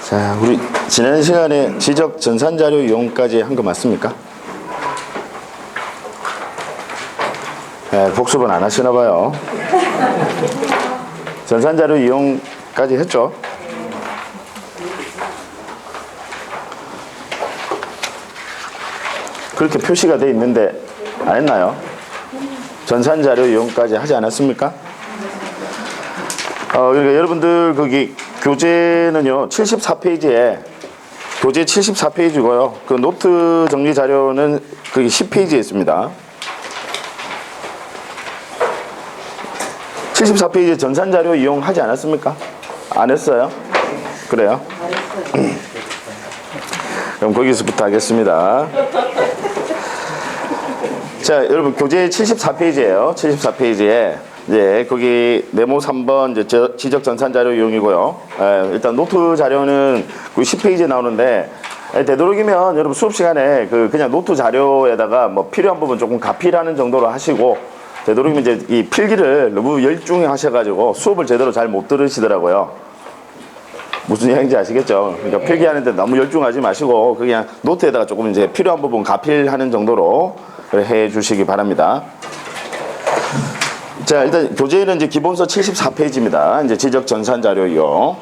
자, 우리 지난 시간에 지적 전산자료 이용까지 한 거 맞습니까? 네, 복습은 안 하시나 봐요. 전산자료 이용까지 했죠? 그렇게 표시가 돼 있는데 안 했나요? 전산자료 이용까지 하지 않았습니까? 그러니까 여러분들 거기 교재는요 74페이지에 교재 74페이지고요 그 노트 정리 자료는 거기 10페이지에 있습니다. 74페이지에 전산자료 이용하지 않았습니까? 안 했어요? 그래요? 그럼 거기서부터 하겠습니다. 자, 여러분 교재 74페이지예요. 74페이지에 이제 거기 네모 3번 이제 지적 전산 자료 이용이고요. 일단 노트 자료는 그 10페이지에 나오는데 되도록이면 여러분 수업 시간에 그냥 노트 자료에다가 뭐 필요한 부분 조금 가필하는 정도로 하시고 되도록이면 이제 이 필기를 너무 열중히 하셔가지고 수업을 제대로 잘 못 들으시더라고요. 무슨 이야기인지 아시겠죠? 그러니까 필기하는데 너무 열중하지 마시고 그냥 노트에다가 조금 이제 필요한 부분 가필하는 정도로 해 주시기 바랍니다. 자, 일단 교재는 이제 기본서 74페이지입니다. 이제 지적 전산 자료 이용.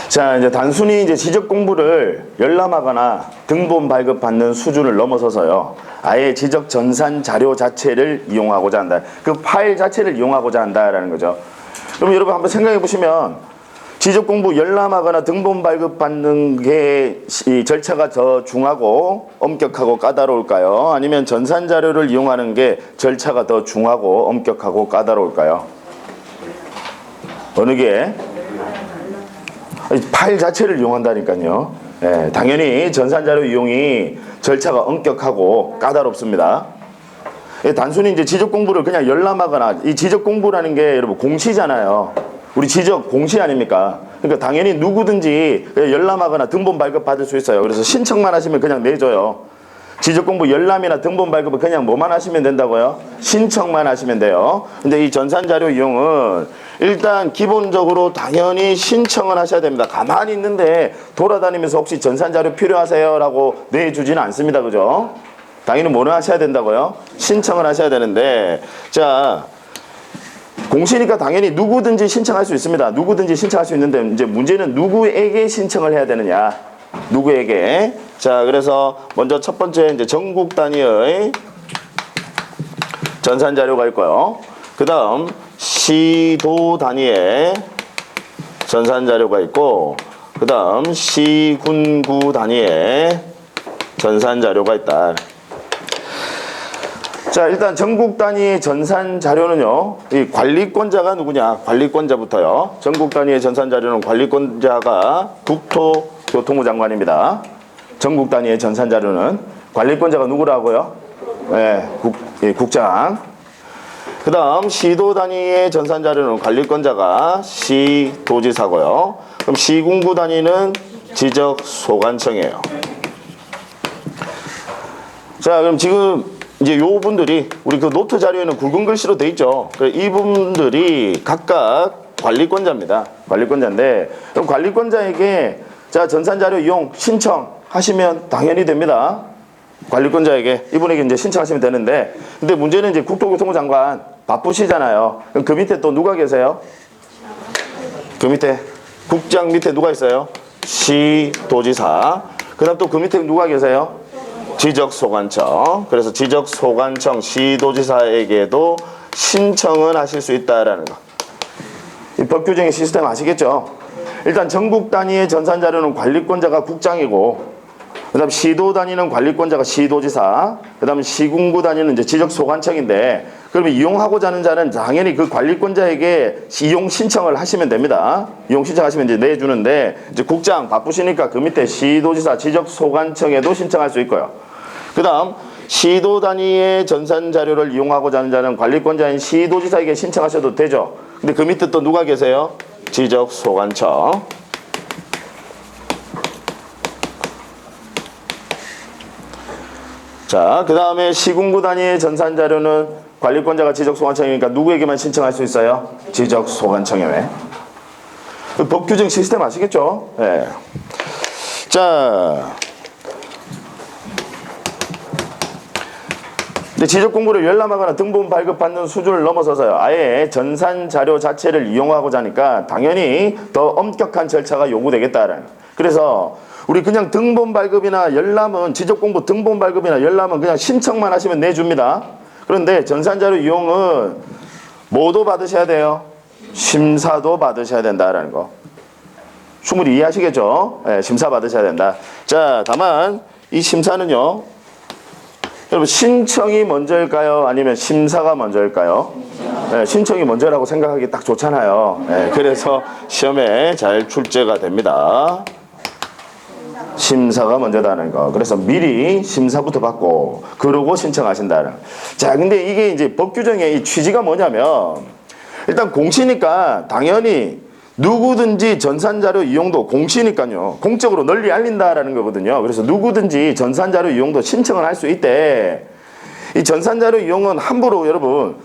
자, 이제 단순히 이제 지적 공부를 열람하거나 등본 발급받는 수준을 넘어서서요. 아예 지적 전산 자료 자체를 이용하고자 한다. 그 파일 자체를 이용하고자 한다라는 거죠. 그럼 여러분 한번 생각해 보시면 지적 공부 열람하거나 등본 발급받는 게 이 절차가 더 중하고 엄격하고 까다로울까요? 아니면 전산 자료를 이용하는 게 절차가 더 중하고 엄격하고 까다로울까요? 어느 게? 파일 자체를 이용한다니까요. 네, 당연히 전산자료 이용이 절차가 엄격하고 까다롭습니다. 단순히 이제 지적 공부를 그냥 열람하거나 이 지적 공부라는 게 여러분 공시잖아요. 우리 지적 공시 아닙니까? 그러니까 당연히 누구든지 열람하거나 등본 발급 받을 수 있어요. 그래서 신청만 하시면 그냥 내줘요. 지적 공부 열람이나 등본 발급은 그냥 뭐만 하시면 된다고요? 신청만 하시면 돼요. 근데 이 전산자료 이용은 일단 기본적으로 당연히 신청을 하셔야 됩니다. 가만히 있는데 돌아다니면서 혹시 전산자료 필요하세요? 라고 내주지는 않습니다. 그죠? 당연히 뭐를 하셔야 된다고요? 신청을 하셔야 되는데 자, 공시니까 당연히 누구든지 신청할 수 있습니다. 누구든지 신청할 수 있는데 이제 문제는 누구에게 신청을 해야 되느냐? 누구에게? 자, 그래서 먼저 첫 번째 이제 전국 단위의 전산 자료가 있고요. 그 다음 시도 단위의 전산 자료가 있고, 그 다음 시군구 단위의 전산 자료가 있다. 자, 일단 전국 단위의 전산 자료는요, 이 관리권자가 누구냐? 관리권자부터요. 전국 단위의 전산 자료는 관리권자가 국토교통부 장관입니다. 전국 단위의 전산 자료는 관리권자가 누구라고요? 네, 국장. 그 다음 시도 단위의 전산 자료는 관리권자가 시도지사고요. 그럼 시군구 단위는 지적소관청이에요. 자, 그럼 지금 이제 요 분들이 우리 그 노트 자료에는 굵은 글씨로 돼 있죠. 이분들이 각각 관리권자입니다. 관리권자인데 그럼 관리권자에게 자, 전산 자료 이용 신청하시면 당연히 됩니다. 관리권자에게 이분에게 이제 신청하시면 되는데 근데 문제는 이제 국토교통부 장관 바쁘시잖아요. 그럼 그 밑에 또 누가 계세요? 그 밑에 국장 밑에 누가 있어요? 시도지사. 그 다음 또 그 밑에 누가 계세요? 지적소관청. 그래서 지적소관청 시도지사에게도 신청을 하실 수 있다라는 거. 이 법규정의 시스템 아시겠죠? 일단 전국 단위의 전산 자료는 관리권자가 국장이고 그 다음 시도 단위는 관리권자가 시도지사, 그 다음 시군구 단위는 이제 지적소관청인데 그러면 이용하고자 하는 자는 당연히 그 관리권자에게 이용 신청을 하시면 됩니다. 이용 신청하시면 이제 내주는데 이제 국장 바쁘시니까 그 밑에 시도지사, 지적소관청에도 신청할 수 있고요. 그 다음 시도 단위의 전산 자료를 이용하고자 하는 자는 관리권자인 시도지사에게 신청하셔도 되죠. 근데 그 밑에 또 누가 계세요? 지적소관청. 자, 그 다음에 시군구 단위의 전산 자료는 관리권자가 지적소관청이니까 누구에게만 신청할 수 있어요? 지적소관청에. 법 규정 시스템 아시겠죠? 네. 자, 지적 공부를 열람하거나 등본 발급받는 수준을 넘어서서요. 아예 전산 자료 자체를 이용하고자 하니까 당연히 더 엄격한 절차가 요구되겠다라는. 그래서 우리 그냥 등본 발급이나 열람은 지적 공부 등본 발급이나 열람은 그냥 신청만 하시면 내줍니다. 그런데 전산 자료 이용은 뭐도 받으셔야 돼요? 심사도 받으셔야 된다라는 거. 충분히 이해하시겠죠? 네, 심사 받으셔야 된다. 자, 다만 이 심사는요. 여러분 신청이 먼저일까요? 아니면 심사가 먼저일까요? 네, 신청이 먼저라고 생각하기 딱 좋잖아요. 네, 그래서 시험에 잘 출제가 됩니다. 심사가 먼저다는 거. 그래서 미리 심사부터 받고 그러고 신청하신다는. 자, 근데 이게 이제 법 규정의 이 취지가 뭐냐면 일단 공시니까 당연히 누구든지 전산자료 이용도 공시니까요. 공적으로 널리 알린다라는 거거든요. 그래서 누구든지 전산자료 이용도 신청을 할 수 있대. 이 전산자료 이용은 함부로 여러분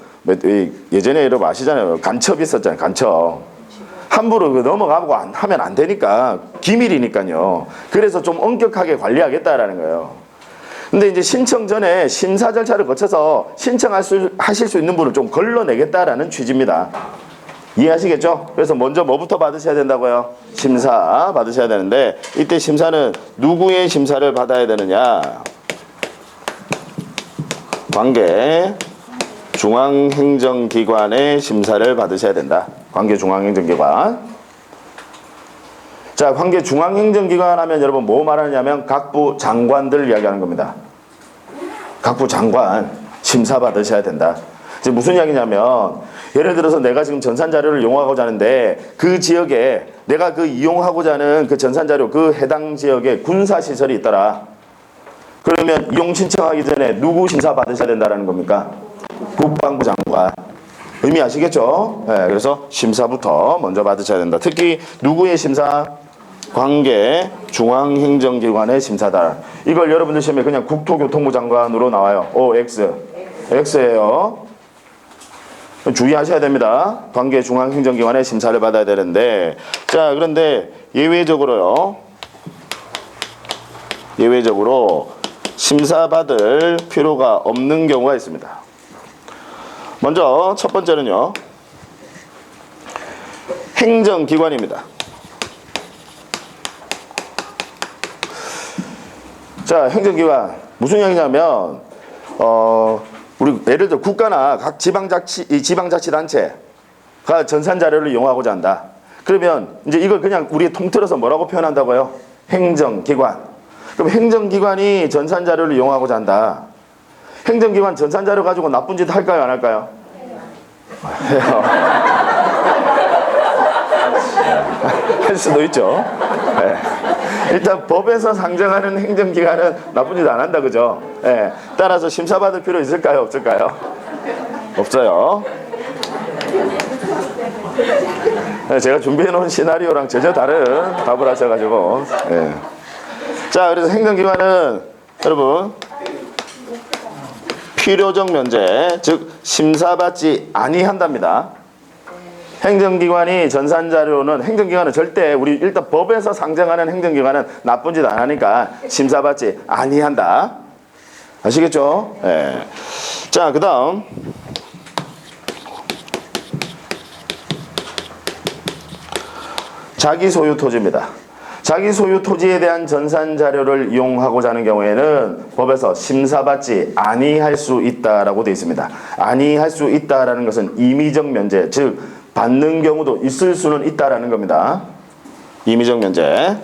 예전에 여러분 아시잖아요. 간첩 있었잖아요. 간첩. 함부로 넘어가고 하면 안 되니까 기밀이니까요. 그래서 좀 엄격하게 관리하겠다라는 거예요. 근데 이제 신청 전에 심사 절차를 거쳐서 하실 수 있는 분을 좀 걸러내겠다라는 취지입니다. 이해하시겠죠? 그래서 먼저 뭐부터 받으셔야 된다고요? 심사 받으셔야 되는데 이때 심사는 누구의 심사를 받아야 되느냐? 관계 중앙행정기관의 심사를 받으셔야 된다. 관계 중앙행정기관. 자, 관계 중앙행정기관 하면 여러분 뭐 말하냐면 각부 장관들 이야기하는 겁니다. 각부 장관 심사 받으셔야 된다. 이제 무슨 이야기냐면 예를 들어서 내가 지금 전산자료를 이용하고자 하는데 그 지역에 내가 그 이용하고자 하는 그 전산자료 그 해당 지역에 군사시설이 있더라. 그러면 이용 신청하기 전에 누구 심사 받으셔야 된다는 겁니까? 국방부 장관. 의미 아시겠죠? 네, 그래서 심사부터 먼저 받으셔야 된다. 특히 누구의 심사? 관계 중앙행정기관의 심사다. 이걸 여러분들 시험에 그냥 국토교통부 장관으로 나와요. X. X예요. 주의하셔야 됩니다. 관계 중앙행정기관의 심사를 받아야 되는데, 자, 그런데 예외적으로 심사받을 필요가 없는 경우가 있습니다. 먼저 첫 번째는요, 행정기관입니다. 자, 행정기관 무슨 이야기냐면 우리 예를 들어 국가나 각 지방자치단체가 전산자료를 이용하고자 한다. 그러면 이제 이걸 그냥 우리 통틀어서 뭐라고 표현한다고요? 행정기관. 그럼 행정기관이 전산자료를 이용하고자 한다. 행정기관 전산자료 가지고 나쁜 짓 할까요? 안 할까요? 해요. 할 수도 있죠. 네. 일단 법에서 상정하는 행정기관은 나쁜 짓 안 한다, 그죠? 네. 따라서 심사받을 필요 있을까요? 없을까요? 없어요. 네, 제가 준비해놓은 시나리오랑 전혀 다른 답을 하셔가지고. 네. 자, 그래서 행정기관은 여러분 필요적 면제, 즉 심사받지 아니한답니다. 행정기관이 전산자료는 행정기관은 절대 우리 일단 법에서 상정하는 행정기관은 나쁜 짓 안 하니까 심사받지 아니한다. 아시겠죠? 네. 자, 그 다음 자기 소유 토지입니다. 자기 소유 토지에 대한 전산 자료를 이용하고자 하는 경우에는 법에서 심사받지 아니할 수 있다라고 되어 있습니다. 아니할 수 있다라는 것은 임의적 면제, 즉 받는 경우도 있을 수는 있다라는 겁니다. 임의적 면제.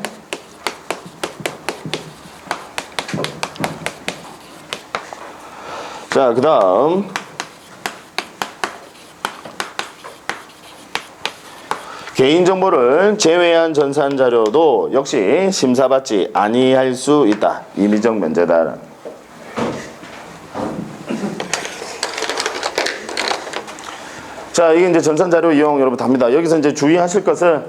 자, 그 다음 개인정보를 제외한 전산자료도 역시 심사받지 아니할 수 있다. 임의적 면제다. 자, 이게 이제 전산자료 이용 여러분 답니다. 여기서 이제 주의하실 것은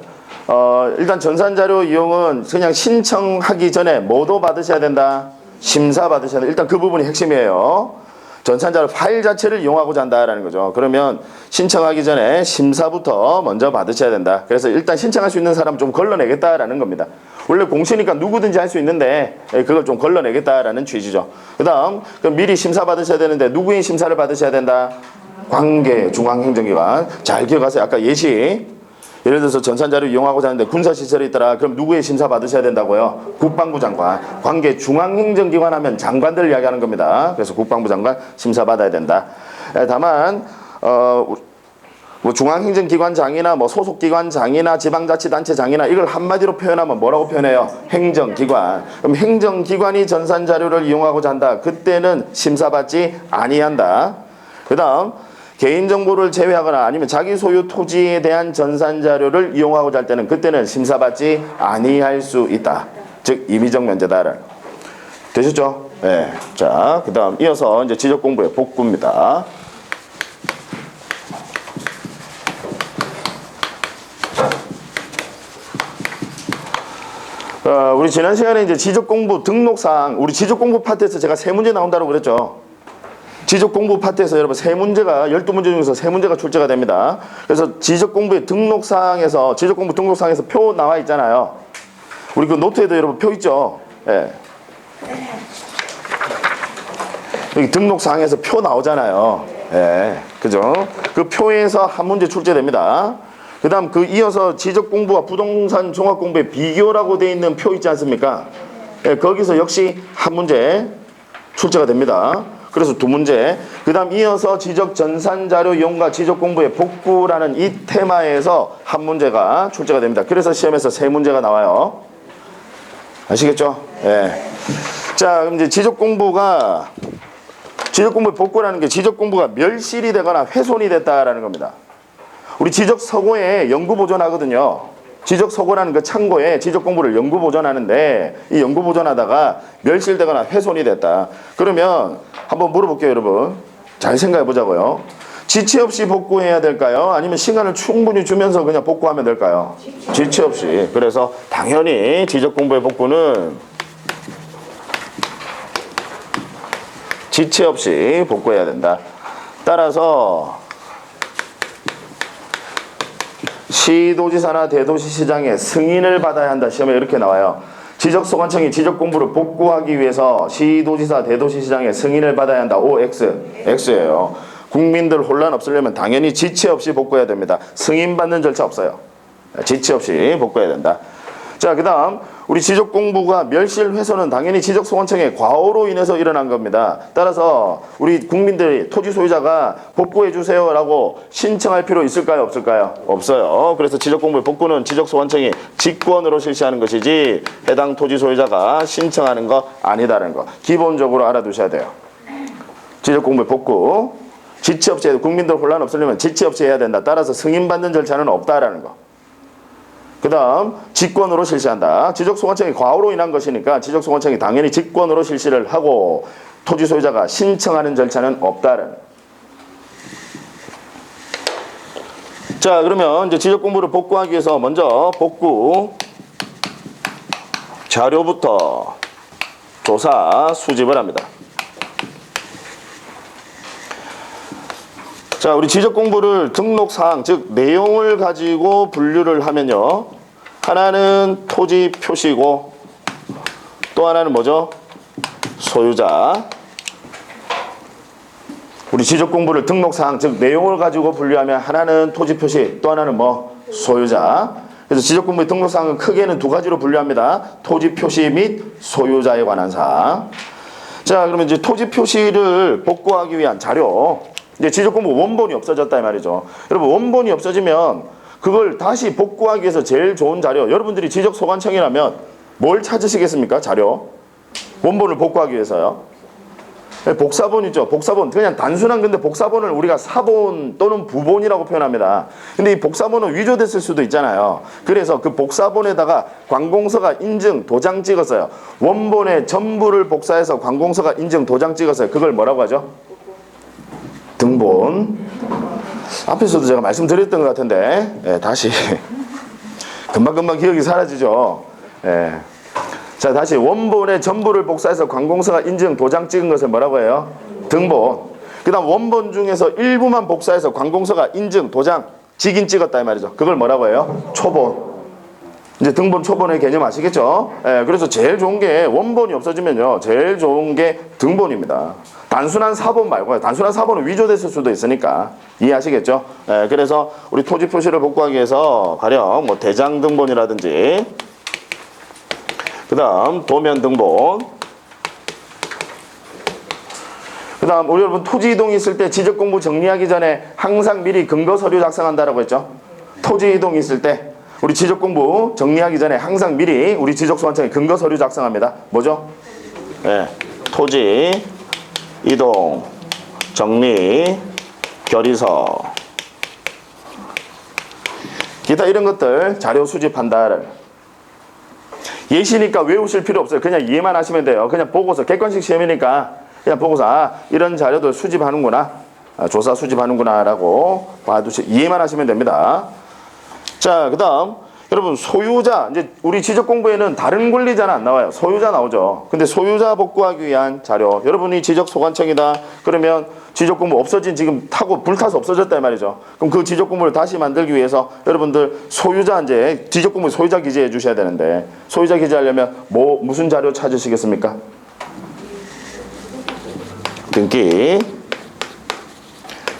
일단 전산자료 이용은 그냥 신청하기 전에 뭐도 받으셔야 된다. 심사 받으셔야 된다. 일단 그 부분이 핵심이에요. 전산자료 파일 자체를 이용하고자 한다라는 거죠. 그러면 신청하기 전에 심사부터 먼저 받으셔야 된다. 그래서 일단 신청할 수 있는 사람 좀 걸러내겠다라는 겁니다. 원래 공시니까 누구든지 할 수 있는데 그걸 좀 걸러내겠다라는 취지죠. 그 다음 미리 심사 받으셔야 되는데 누구의 심사를 받으셔야 된다? 관계 중앙행정기관. 잘 기억하세요. 아까 예시 예를 들어서 전산자료 이용하고자 하는데 군사시설이 있더라. 그럼 누구의 심사 받으셔야 된다고요? 국방부 장관. 관계 중앙행정기관 하면 장관들 이야기하는 겁니다. 그래서 국방부 장관 심사 받아야 된다. 다만 뭐 중앙행정기관장이나 뭐 소속기관장이나 지방자치단체장이나 이걸 한마디로 표현하면 뭐라고 표현해요? 행정기관. 그럼 행정기관이 전산자료를 이용하고자 한다. 그때는 심사받지 아니한다. 그 다음 개인정보를 제외하거나 아니면 자기 소유 토지에 대한 전산자료를 이용하고자 할 때는 그때는 심사받지 아니할 수 있다. 즉 임의적 면제다. 되셨죠? 네. 자, 그 다음 이어서 이제 지적공부의 복구입니다. 우리 지난 시간에 이제 지적공부 등록사항, 우리 지적공부 파트에서 제가 3문제 나온다고 그랬죠. 지적공부 파트에서 여러분 3문제가 12문제 중에서 3문제가 출제가 됩니다. 그래서 지적공부의 등록사항에서 지적공부 등록사항에서 표 나와 있잖아요. 우리 그 노트에도 여러분 표 있죠. 예. 여기 등록사항에서 표 나오잖아요. 예. 그죠? 그 표에서 한 문제 출제됩니다. 그 다음 그 이어서 지적공부와 부동산 종합공부의 비교라고 되어 있는 표 있지 않습니까? 예, 거기서 역시 한 문제 출제가 됩니다. 그래서 2문제. 그 다음 이어서 지적전산자료 이용과 지적공부의 복구라는 이 테마에서 한 문제가 출제가 됩니다. 그래서 시험에서 3문제가 나와요. 아시겠죠? 예. 자, 그럼 이제 지적공부의 복구라는 게 지적공부가 멸실이 되거나 훼손이 됐다라는 겁니다. 우리 지적서고에 연구보존하거든요. 지적서고라는 그 창고에 지적공부를 연구보존하는데 이 연구보존하다가 멸실되거나 훼손이 됐다. 그러면 한번 물어볼게요, 여러분. 잘 생각해 보자고요. 지체 없이 복구해야 될까요? 아니면 시간을 충분히 주면서 그냥 복구하면 될까요? 지체 없이. 그래서 당연히 지적공부의 복구는 지체 없이 복구해야 된다. 따라서 시도지사나 대도시시장의 승인을 받아야 한다. 시험에 이렇게 나와요. 지적소관청이 지적공부를 복구하기 위해서 시도지사, 대도시시장의 승인을 받아야 한다. O, X. X예요. 국민들 혼란 없으려면 당연히 지체 없이 복구해야 됩니다. 승인받는 절차 없어요. 지체 없이 복구해야 된다. 자, 그 다음 우리 지적공부가 멸실훼손은 당연히 지적소관청의 과오로 인해서 일어난 겁니다. 따라서 우리 국민들이 토지 소유자가 복구해 주세요 라고 신청할 필요 있을까요? 없을까요? 없어요. 그래서 지적공부의 복구는 지적소관청이 직권으로 실시하는 것이지 해당 토지 소유자가 신청하는 거 아니다라는 거 기본적으로 알아두셔야 돼요. 지적공부의 복구 지체 없이 해야 돼. 국민들 혼란 없으려면 지체 없이 해야 된다. 따라서 승인받는 절차는 없다라는 거. 그 다음 직권으로 실시한다. 지적소관청이 과오로 인한 것이니까 지적소관청이 당연히 직권으로 실시를 하고 토지 소유자가 신청하는 절차는 없다는. 자, 그러면 이제 지적공부를 복구하기 위해서 먼저 복구 자료부터 조사 수집을 합니다. 자, 우리 지적공부를 등록사항, 즉 내용을 가지고 분류를 하면요. 하나는 토지 표시고 또 하나는 뭐죠? 소유자. 우리 지적공부를 등록사항, 즉 내용을 가지고 분류하면 하나는 토지 표시, 또 하나는 뭐? 소유자. 그래서 지적공부의 등록사항은 크게는 2가지로 분류합니다. 토지 표시 및 소유자에 관한 사항. 자, 그러면 이제 토지 표시를 복구하기 위한 자료. 이제 지적공부 원본이 없어졌다 이 말이죠. 여러분 원본이 없어지면 그걸 다시 복구하기 위해서 제일 좋은 자료, 여러분들이 지적소관청이라면 뭘 찾으시겠습니까? 자료 원본을 복구하기 위해서요. 복사본이죠. 복사본. 그냥 단순한 건데 복사본을 우리가 사본 또는 부본이라고 표현합니다. 근데 이 복사본은 위조됐을 수도 있잖아요. 그래서 그 복사본에다가 관공서가 인증 도장 찍었어요. 원본의 전부를 복사해서 관공서가 인증 도장 찍었어요. 그걸 뭐라고 하죠? 등본. 앞에서도 제가 말씀드렸던 것 같은데 다시 금방금방 기억이 사라지죠. 자, 다시 원본의 전부를 복사해서 관공서가 인증 도장 찍은 것을 뭐라고 해요? 등본. 그 다음 원본 중에서 일부만 복사해서 관공서가 인증 도장 직인 찍었다 이 말이죠. 그걸 뭐라고 해요? 초본. 이제 등본 초본의 개념 아시겠죠? 예, 그래서 제일 좋은 게 원본이 없어지면요, 제일 좋은 게 등본입니다. 단순한 사본 말고요. 단순한 사본은 위조됐을 수도 있으니까 이해하시겠죠? 예, 그래서 우리 토지 표시를 복구하기 위해서 가령 뭐 대장 등본이라든지, 그 다음 도면 등본, 그 다음 우리 여러분 토지 이동이 있을 때 지적 공부 정리하기 전에 항상 미리 근거 서류 작성한다라고 했죠? 토지 이동이 있을 때 우리 지적 공부 정리하기 전에 항상 미리 우리 지적소관청에 근거 서류 작성합니다. 뭐죠? 네, 토지 이동 정리 결의서, 기타 이런 것들 자료 수집한다. 예시니까 외우실 필요 없어요. 그냥 이해만 하시면 돼요. 그냥 보고서, 객관식 시험이니까 그냥 보고서 이런 자료들 수집하는구나, 조사 수집하는구나 라고 이해만 하시면 됩니다. 자, 그 다음 여러분 소유자, 이제 우리 지적 공부에는 다른 권리자는 안 나와요. 소유자 나오죠. 근데 소유자 복구하기 위한 자료, 여러분이 지적 소관청이다 그러면 지적 공부 없어진, 지금 타고 불타서 없어졌다 이 말이죠. 그럼 그 지적 공부를 다시 만들기 위해서 여러분들 소유자, 이제 지적 공부 소유자 기재해 주셔야 되는데, 소유자 기재하려면 무슨 자료 찾으시겠습니까? 등기.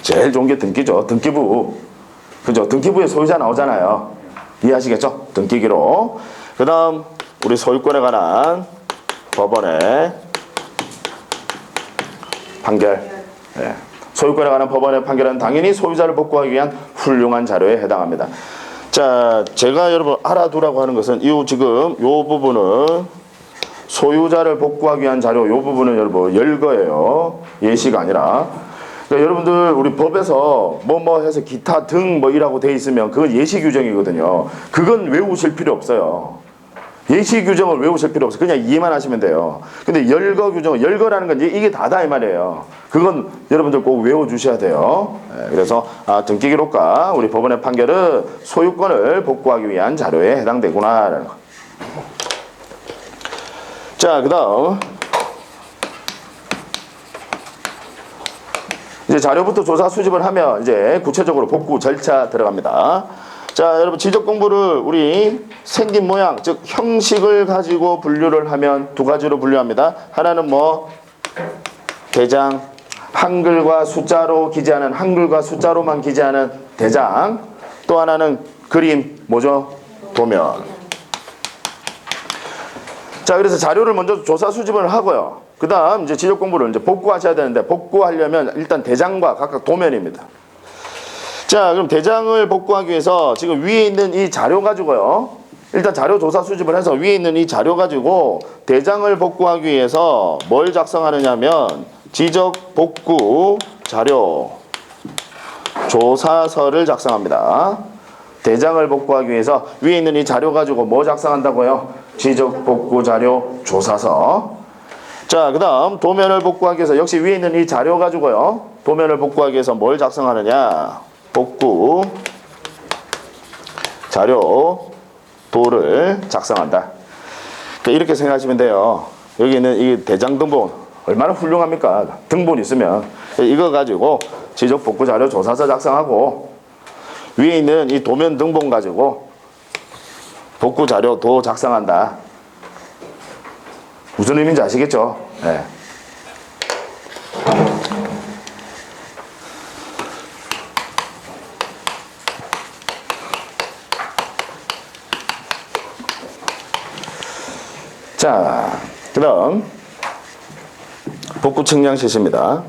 제일 좋은 게 등기죠. 등기부. 그죠? 등기부에 소유자 나오잖아요. 이해하시겠죠? 등기기록. 그 다음 우리 소유권에 관한 법원의 판결. 네. 소유권에 관한 법원의 판결은 당연히 소유자를 복구하기 위한 훌륭한 자료에 해당합니다. 자, 제가 여러분 알아두라고 하는 것은 지금 요 부분은 소유자를 복구하기 위한 자료, 요 부분은 여러분 열거예요. 예시가 아니라. 그러니까 여러분들 우리 법에서 뭐 해서 기타 등 이라고 돼 있으면 그건 예시 규정이거든요. 그건 외우실 필요 없어요. 예시 규정을 외우실 필요 없어요. 그냥 이해만 하시면 돼요. 근데 열거 규정, 열거라는 건 이게 다다 이 말이에요. 그건 여러분들 꼭 외워주셔야 돼요. 그래서 등기 기록과 우리 법원의 판결은 소유권을 복구하기 위한 자료에 해당되구나라는 거. 자, 그 다음 이제 자료부터 조사 수집을 하면 이제 구체적으로 복구 절차 들어갑니다. 자, 여러분 지적 공부를 우리 생긴 모양, 즉 형식을 가지고 분류를 하면 두 가지로 분류합니다. 하나는 대장, 한글과 숫자로만 기재하는 대장. 또 하나는 그림, 뭐죠? 도면. 자, 그래서 자료를 먼저 조사 수집을 하고요. 그 다음 이제 지적 공부를 이제 복구하셔야 되는데, 복구하려면 일단 대장과 각각 도면입니다. 자, 그럼 대장을 복구하기 위해서 지금 위에 있는 이 자료 가지고요, 일단 자료 조사 수집을 해서 위에 있는 이 자료 가지고 대장을 복구하기 위해서 뭘 작성하느냐면 지적 복구 자료 조사서를 작성합니다. 대장을 복구하기 위해서 위에 있는 이 자료 가지고 뭐 작성한다고요? 지적 복구 자료 조사서. 자, 그 다음 도면을 복구하기 위해서 역시 위에 있는 이 자료 가지고요, 도면을 복구하기 위해서 뭘 작성하느냐? 복구 자료 도를 작성한다. 그러니까 이렇게 생각하시면 돼요. 여기 있는 이 대장 등본 얼마나 훌륭합니까? 등본 있으면 이거 가지고 지적 복구 자료 조사서 작성하고, 위에 있는 이 도면 등본 가지고 복구 자료 도 작성한다. 무슨 의미인지 아시겠죠? 네. 자, 그 다음 복구 측량 실시입니다.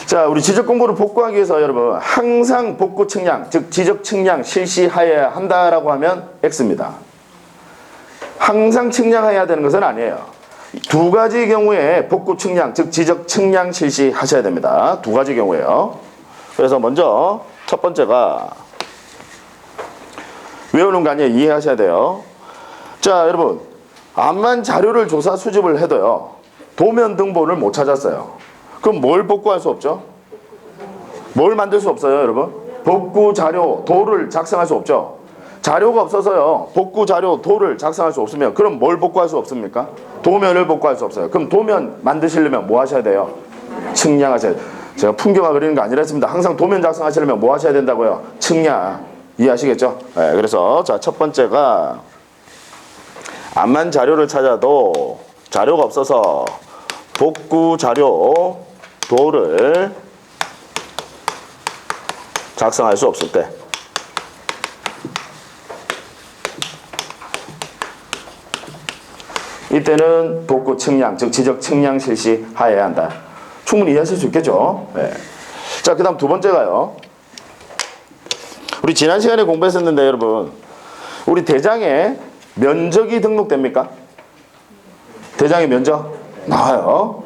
자, 우리 지적 공부를 복구하기 위해서 여러분 항상 복구 측량, 즉 지적 측량 실시하여야 한다라고 하면 X입니다. 항상 측량해야 되는 것은 아니에요. 두 가지 경우에 복구 측량, 즉 지적 측량 실시하셔야 됩니다. 두 가지 경우에요. 그래서 먼저 첫 번째가 외우는 거 아니에요. 이해하셔야 돼요. 자, 여러분 암만 자료를 조사 수집을 해도요, 도면 등본을 못 찾았어요. 그럼 뭘 복구할 수 없죠? 뭘 만들 수 없어요, 여러분? 복구 자료 도를 작성할 수 없죠. 자료가 없어서요. 복구 자료 도를 작성할 수 없으면 그럼 뭘 복구할 수 없습니까? 도면을 복구할 수 없어요. 그럼 도면 만드시려면 뭐 하셔야 돼요? 측량하셔야 돼요. 제가 풍경화 그리는 거 아니라 했습니다. 항상 도면 작성하시려면 뭐 하셔야 된다고요? 측량. 이해하시겠죠? 네, 그래서 자, 첫 번째가 암만 자료를 찾아도 자료가 없어서 복구 자료 도를 작성할 수 없을 때 이때는 복구 측량, 즉 지적 측량 실시하여야 한다. 충분히 이해하실 수 있겠죠? 네. 자, 그 다음 두 번째가요. 우리 지난 시간에 공부했었는데 여러분, 우리 대장에 면적이 등록됩니까? 대장의 면적? 나와요.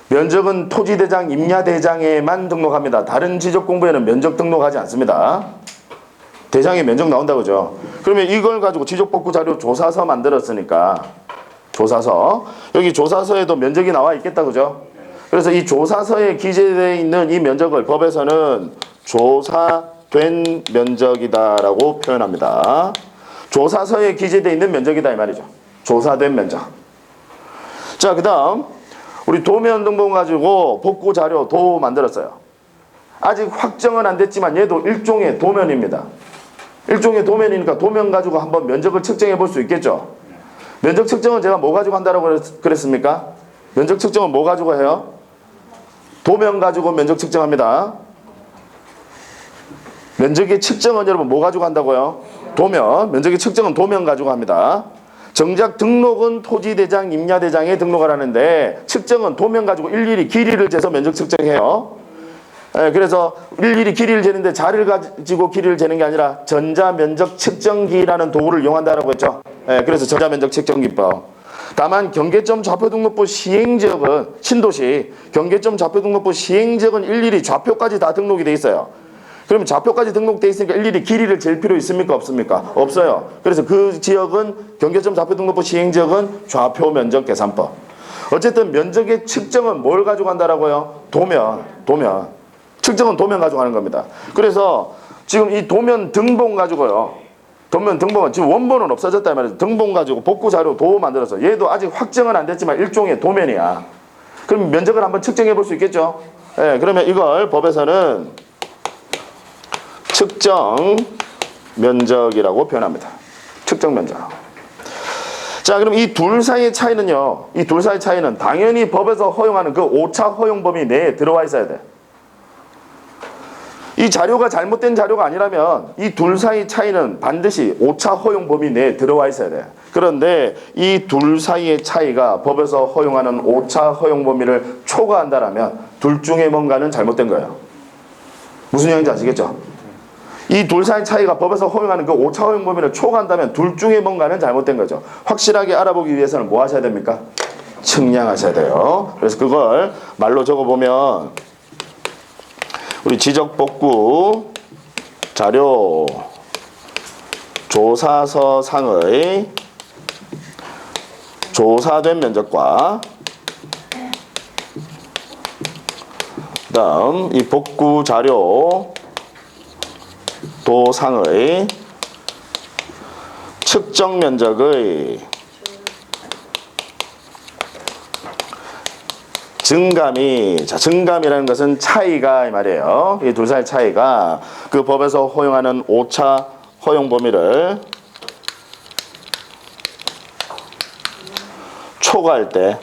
면적은 토지대장, 임야대장에만 등록합니다. 다른 지적 공부에는 면적 등록하지 않습니다. 대장의 면적 나온다 그죠? 그러면 이걸 가지고 지적복구 자료 조사서 만들었으니까 조사서, 여기 조사서에도 면적이 나와 있겠다 그죠? 그래서 이 조사서에 기재되어 있는 이 면적을 법에서는 조사된 면적이다라고 표현합니다. 조사서에 기재되어 있는 면적이다 이 말이죠. 조사된 면적. 자, 그 다음 우리 도면 등본 가지고 복구 자료 도 만들었어요. 아직 확정은 안 됐지만 얘도 일종의 도면입니다. 일종의 도면이니까 도면 가지고 한번 면적을 측정해 볼 수 있겠죠. 면적 측정은 제가 뭐 가지고 한다고 그랬습니까? 면적 측정은 뭐 가지고 해요? 도면 가지고 면적 측정합니다. 면적의 측정은 여러분 뭐 가지고 한다고요? 도면. 면적의 측정은 도면 가지고 합니다. 정작 등록은 토지대장, 임야대장에 등록을 하는데 측정은 도면 가지고 일일이 길이를 재서 면적 측정해요. 그래서 일일이 길이를 재는데 자를 가지고 길이를 재는 게 아니라 전자면적 측정기라는 도구를 이용한다라고 했죠. 그래서 전자면적 측정기법. 다만 경계점 좌표등록부 시행지역은 신도시 경계점 좌표등록부 시행지역은 일일이 좌표까지 다 등록이 돼 있어요. 그러면 좌표까지 등록돼 있으니까 일일이 길이를 잴 필요 있습니까? 없습니까? 없어요. 그래서 그 지역은 경계점 좌표등록부 시행지역은 좌표면적 계산법. 어쨌든 면적의 측정은 뭘 가지고 한다라고요? 도면. 측정은 도면 가지고 하는 겁니다. 그래서 지금 이 도면 등본 가지고요. 도면 등본은 지금 원본은 없어졌다 말이죠. 등본 가지고 복구 자료 도 만들어서 얘도 아직 확정은 안 됐지만 일종의 도면이야. 그럼 면적을 한번 측정해 볼 수 있겠죠? 그러면 이걸 법에서는 측정 면적이라고 표현합니다. 측정 면적. 자, 그럼 이 둘 사이의 차이는요. 이 둘 사이의 차이는 당연히 법에서 허용하는 그 오차 허용 범위 내에 들어와 있어야 돼. 이 자료가 잘못된 자료가 아니라면 이 둘 사이 차이는 반드시 오차 허용 범위 내에 들어와 있어야 돼. 그런데 이 둘 사이의 차이가 법에서 허용하는 오차 허용 범위를 초과한다라면 둘 중에 뭔가는 잘못된 거예요. 무슨 얘기인지 아시겠죠? 이 둘 사이 차이가 법에서 허용하는 그 오차 허용 범위를 초과한다면 둘 중에 뭔가는 잘못된 거죠. 확실하게 알아보기 위해서는 뭐 하셔야 됩니까? 측량하셔야 돼요. 그래서 그걸 말로 적어보면 우리 지적복구 자료 조사서 상의 조사된 면적과 그 다음 이 복구 자료 도상의 측정 면적의 증감이, 자, 증감이라는 것은 차이가 이 말이에요. 이 둘 사이 차이가 그 법에서 허용하는 오차 허용 범위를 초과할 때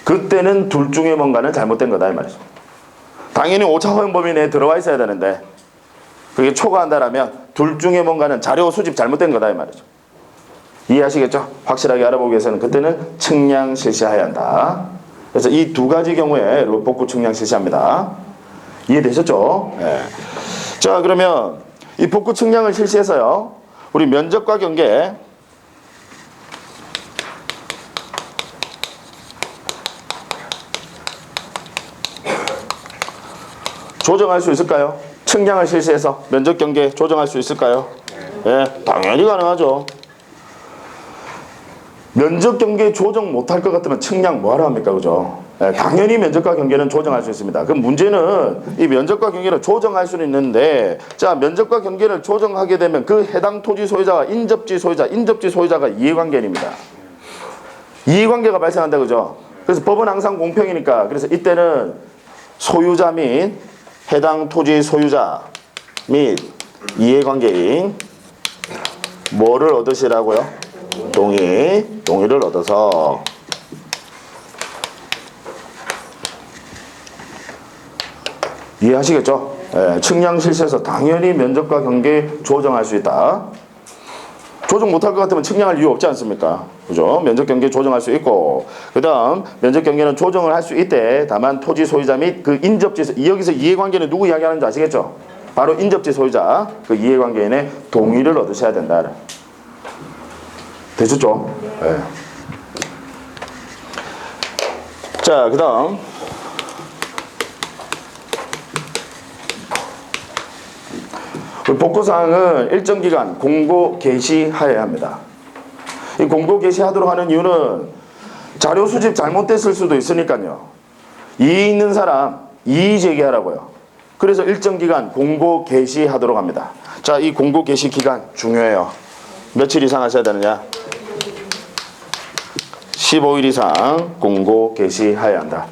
그때는 둘 중에 뭔가는 잘못된 거다 이 말이죠. 당연히 오차 허용 범위 내에 들어와 있어야 되는데 그게 초과한다라면 둘 중에 뭔가는 자료 수집 잘못된 거다 이 말이죠. 이해하시겠죠? 확실하게 알아보기 위해서는 그때는 측량 실시해야 한다. 그래서 이 두 가지 경우에 복구 측량 실시합니다. 이해되셨죠? 네. 자, 그러면 이 복구 측량을 실시해서요. 우리 면적과 경계 조정할 수 있을까요? 측량을 실시해서 면적 경계 조정할 수 있을까요? 네, 당연히 가능하죠. 면적 경계 조정 못할 것 같으면 측량 뭐하러 합니까? 그죠? 당연히 면적과 경계는 조정할 수 있습니다. 그럼 문제는 이 면적과 경계를 조정할 수는 있는데, 자, 면적과 경계를 조정하게 되면 그 해당 토지 소유자와 인접지 소유자가 이해관계입니다. 이해관계가 발생한다, 그죠? 그래서 법은 항상 공평이니까, 그래서 이때는 소유자 및 해당 토지 소유자 및 이해관계인 뭐를 얻으시라고요? 동의를 얻어서 이해하시겠죠? 측량 실시에서 당연히 면적과 경계 조정할 수 있다. 조정 못할 것 같으면 측량할 이유 없지 않습니까? 그죠? 면적 경계 조정할 수 있고, 그 다음 면적 경계는 조정을 할 수 있대. 다만 토지 소유자 및 그 인접지, 여기서 이해관계는 누구 이야기하는지 아시겠죠? 바로 인접지 소유자, 그 이해관계인의 동의를 얻으셔야 된다. 되셨죠? 네. 자, 그 다음 복구사항은 일정 기간 공고 게시하여야 합니다. 이 공고 게시하도록 하는 이유는 자료 수집 잘못됐을 수도 있으니까요. 이의 있는 사람 이의 제기하라고요. 그래서 일정 기간 공고 게시하도록 합니다. 자, 이 공고 게시 기간 중요해요. 며칠 이상 하셔야 되느냐? 15일 이상 공고 게시하여야 한다.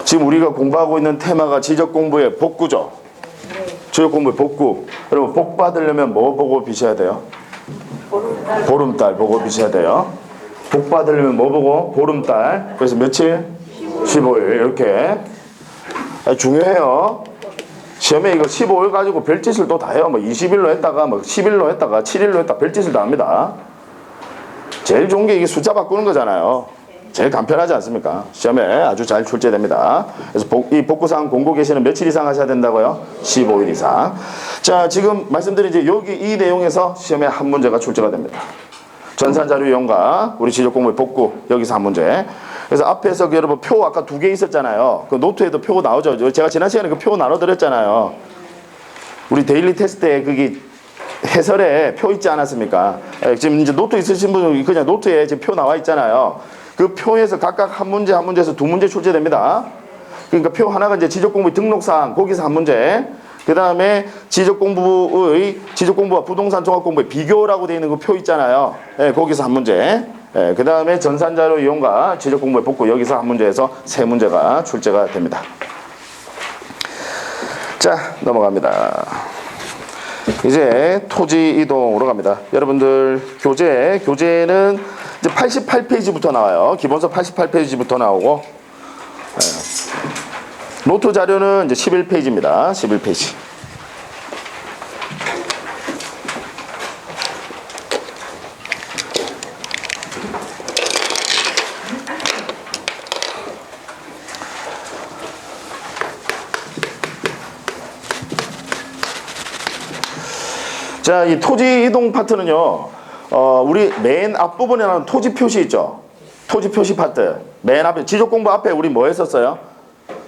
지금 우리가 공부하고 있는 테마가 지적공부의 복구죠. 지적공부의 복구. 여러분 복 받으려면 뭐 보고 비셔야 돼요? 보름달 보고 비셔야 돼요. 복 받으려면 뭐 보고? 보름달. 그래서 며칠? 15일 이렇게. 중요해요. 시험에 이거 15일 가지고 별짓을 또 다 해요. 뭐 20일로 했다가 뭐 10일로 했다가 7일로 했다가 별짓을 다 합니다. 제일 좋은 게 이게 숫자 바꾸는 거잖아요. 제일 간편하지 않습니까? 시험에 아주 잘 출제됩니다. 그래서 이 복구사항 공고 게시는 며칠 이상 하셔야 된다고요? 15일 이상. 자, 지금 말씀드린 이제 여기 이 내용에서 시험에 한 문제가 출제가 됩니다. 전산자료 이용과 우리 지적공부의 복구, 여기서 한 문제. 그래서 앞에서 여러분 표 아까 2개 있었잖아요. 그 노트에도 표 나오죠. 제가 지난 시간에 그 표 나눠드렸잖아요. 우리 데일리 테스트에 그게 해설에 표 있지 않았습니까? 지금 이제 노트 있으신 분은 그냥 노트에 지금 표 나와 있잖아요. 그 표에서 각각 한 문제 한 문제에서 2문제 출제됩니다. 그러니까 표 하나가 이제 지적공부 등록사항, 거기서 한 문제. 그 다음에 지적공부와 부동산 종합공부의 비교라고 되어 있는 그 표 있잖아요. 거기서 한 문제. 그 다음에 전산자료 이용과 지적공부의 복구, 여기서 한 문제에서 3문제가 출제가 됩니다. 자, 넘어갑니다. 이제 토지 이동으로 갑니다. 여러분들 교재는 이제 88페이지부터 나와요. 기본서 88페이지부터 나오고, 노트 자료는 이제 11페이지입니다. 11페이지. 자, 이 토지 이동 파트는요, 우리 맨 앞부분에 나오는 토지 표시 있죠? 토지 표시 파트. 맨 앞에, 지적공부 앞에 우리 뭐 했었어요?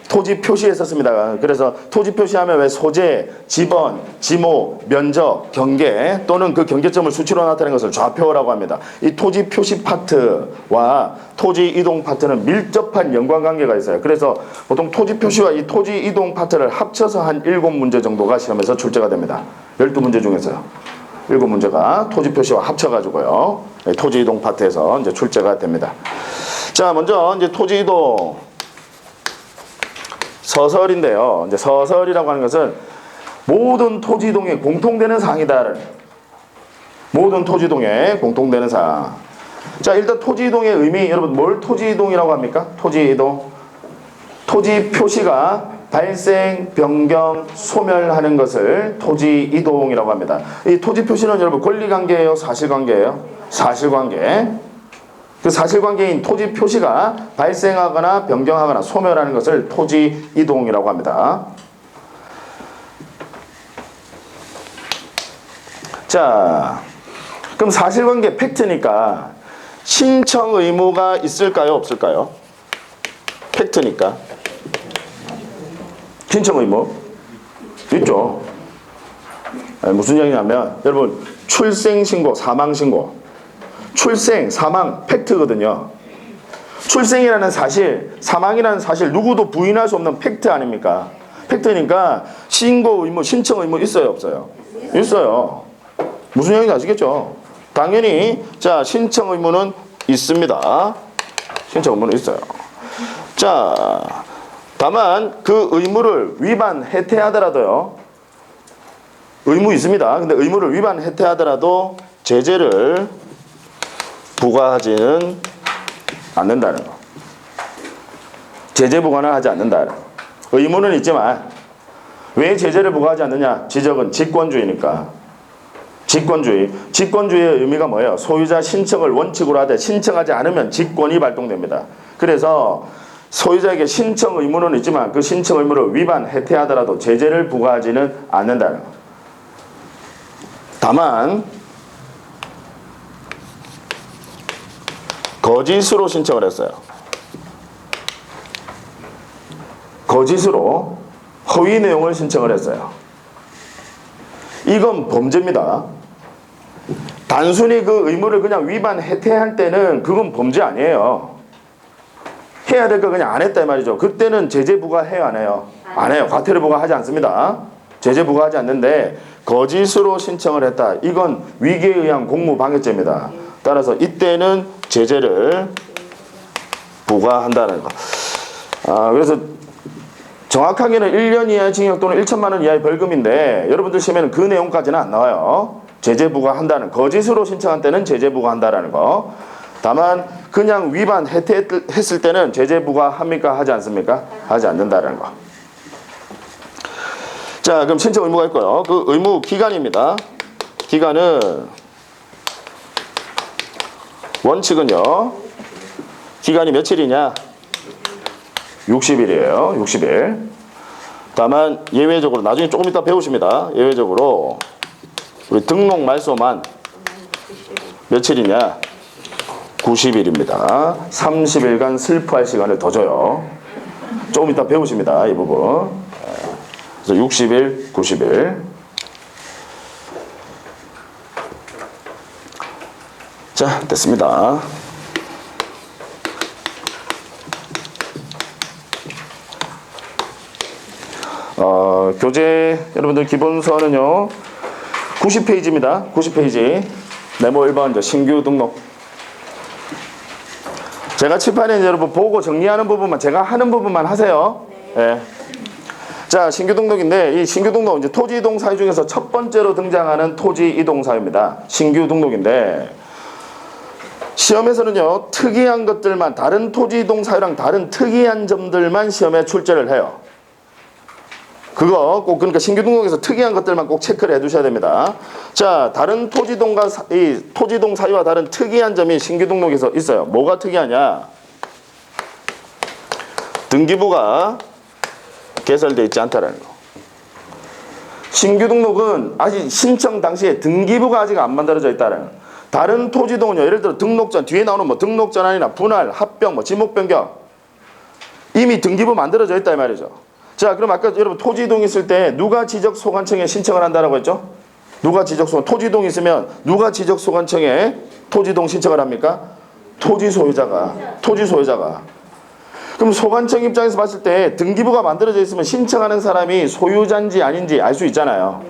토지 표시 했었습니다. 그래서 토지 표시하면 왜 소재, 지번, 지모, 면적, 경계 또는 그 경계점을 수치로 나타내는 것을 좌표라고 합니다. 이 토지 표시 파트와 토지 이동 파트는 밀접한 연관관계가 있어요. 그래서 보통 토지 표시와 이 토지 이동 파트를 합쳐서 한 7문제 정도가 시험에서 출제가 됩니다. 12문제 중에서요. 7문제가 토지 표시와 합쳐가지고요. 토지 이동 파트에서 이제 출제가 됩니다. 자, 먼저 이제 토지 이동 서설인데요. 이제 서설이라고 하는 것은 모든 토지 이동에 공통되는 사항이다. 모든 토지 이동에 공통되는 사항. 자, 일단 토지 이동의 의미, 여러분 뭘 토지 이동이라고 합니까? 토지 이동. 토지 표시가 발생, 변경, 소멸하는 것을 토지 이동이라고 합니다. 이 토지 표시는 여러분 권리관계예요? 사실관계예요? 사실관계. 그 사실관계인 토지 표시가 발생하거나 변경하거나 소멸하는 것을 토지 이동이라고 합니다. 자, 그럼 사실관계 팩트니까 신청 의무가 있을까요? 없을까요? 팩트니까. 신청 의무 있죠. 무슨 얘기냐면 여러분 출생신고, 사망신고, 출생, 사망 팩트거든요. 출생이라는 사실, 사망이라는 사실 누구도 부인할 수 없는 팩트 아닙니까? 팩트니까 신고 의무, 신청 의무 있어요, 없어요? 있어요. 무슨 얘기인지 아시겠죠? 당연히 자, 신청 의무는 있습니다. 신청 의무는 있어요. 자, 다만 그 의무를 위반해태하더라도요. 의무 있습니다. 근데 의무를 위반해태하더라도 제재를 부과하지는 않는다는 거. 제재 부과는 하지 않는다는 거. 의무는 있지만 왜 제재를 부과하지 않느냐? 지적은 직권주의니까. 직권주의의 의미가 뭐예요? 소유자 신청을 원칙으로 하되 신청하지 않으면 직권이 발동됩니다. 그래서 소유자에게 신청 의무는 있지만 그 신청 의무를 위반해태하더라도 제재를 부과하지는 않는다는 거. 다만 거짓으로 신청을 했어요. 거짓으로 허위 내용을 신청을 했어요. 이건 범죄입니다. 단순히 그 의무를 그냥 위반해태할 때는 그건 범죄 아니에요. 해야 될 거 그냥 안 했다 이 말이죠. 그때는 제재 부과해요, 안 해요? 안 해요. 과태료 부과하지 않습니다. 제재 부과하지 않는데 거짓으로 신청을 했다. 이건 위계에 의한 공무방해죄입니다. 따라서 이때는 제재를 부과한다는 거. 그래서 정확하게는 1년 이하의 징역 또는 1천만 원 이하의 벌금인데 여러분들 시험에는 그 내용까지는 안 나와요. 제재 부과한다는, 거짓으로 신청한 때는 제재 부과한다라는 거. 다만 그냥 위반 해태했을 때는 제재 부과합니까? 하지 않습니까? 하지 않는다라는 거. 자, 그럼 신청 의무가 있고요. 그 의무 기간입니다. 기간은 원칙은요. 기간이 며칠이냐? 60일이에요. 60일. 다만 예외적으로 나중에 조금 이따 배우십니다. 예외적으로 우리 등록 말소만 며칠이냐? 90일입니다. 30일간 슬퍼할 시간을 더 줘요. 조금 이따 배우십니다. 이 부분. 그래서 60일, 90일. 자, 됐습니다. 교재 여러분들 기본서는요 90페이지입니다. 90페이지 네모 1번 이제 신규 등록. 제가 칠판에 여러분 보고 정리하는 부분만, 제가 하는 부분만 하세요. 네. 자, 신규 등록인데 이 신규 등록 이제 토지 이동 사유 중에서 첫 번째로 등장하는 토지 이동 사유입니다. 신규 등록인데 시험에서는요 특이한 것들만, 다른 토지 이동 사유랑 다른 특이한 점들만 시험에 출제를 해요. 그거 꼭, 그러니까 신규 등록에서 특이한 것들만 꼭 체크를 해 두셔야 됩니다. 자, 다른 토지동과 이 토지동 사유와 다른 특이한 점이 신규 등록에서 있어요. 뭐가 특이하냐? 등기부가 개설되어 있지 않다라는 거. 신규 등록은 아직 신청 당시에 등기부가 아직 안 만들어져 있다라는 거. 다른 토지동은요, 예를 들어 등록전 뒤에 나오는 뭐 등록전환이나 분할, 합병, 뭐 지목 변경 이미 등기부 만들어져 있다 이 말이죠. 자, 그럼 아까 여러분 토지이동 있을 때 누가 지적소관청에 신청을 한다라고 했죠? 누가 지적소관, 토지이동 있으면 누가 지적소관청에 토지이동 신청을 합니까? 토지 소유자가. 그럼 소관청 입장에서 봤을 때 등기부가 만들어져 있으면 신청하는 사람이 소유자인지 아닌지 알 수 있잖아요.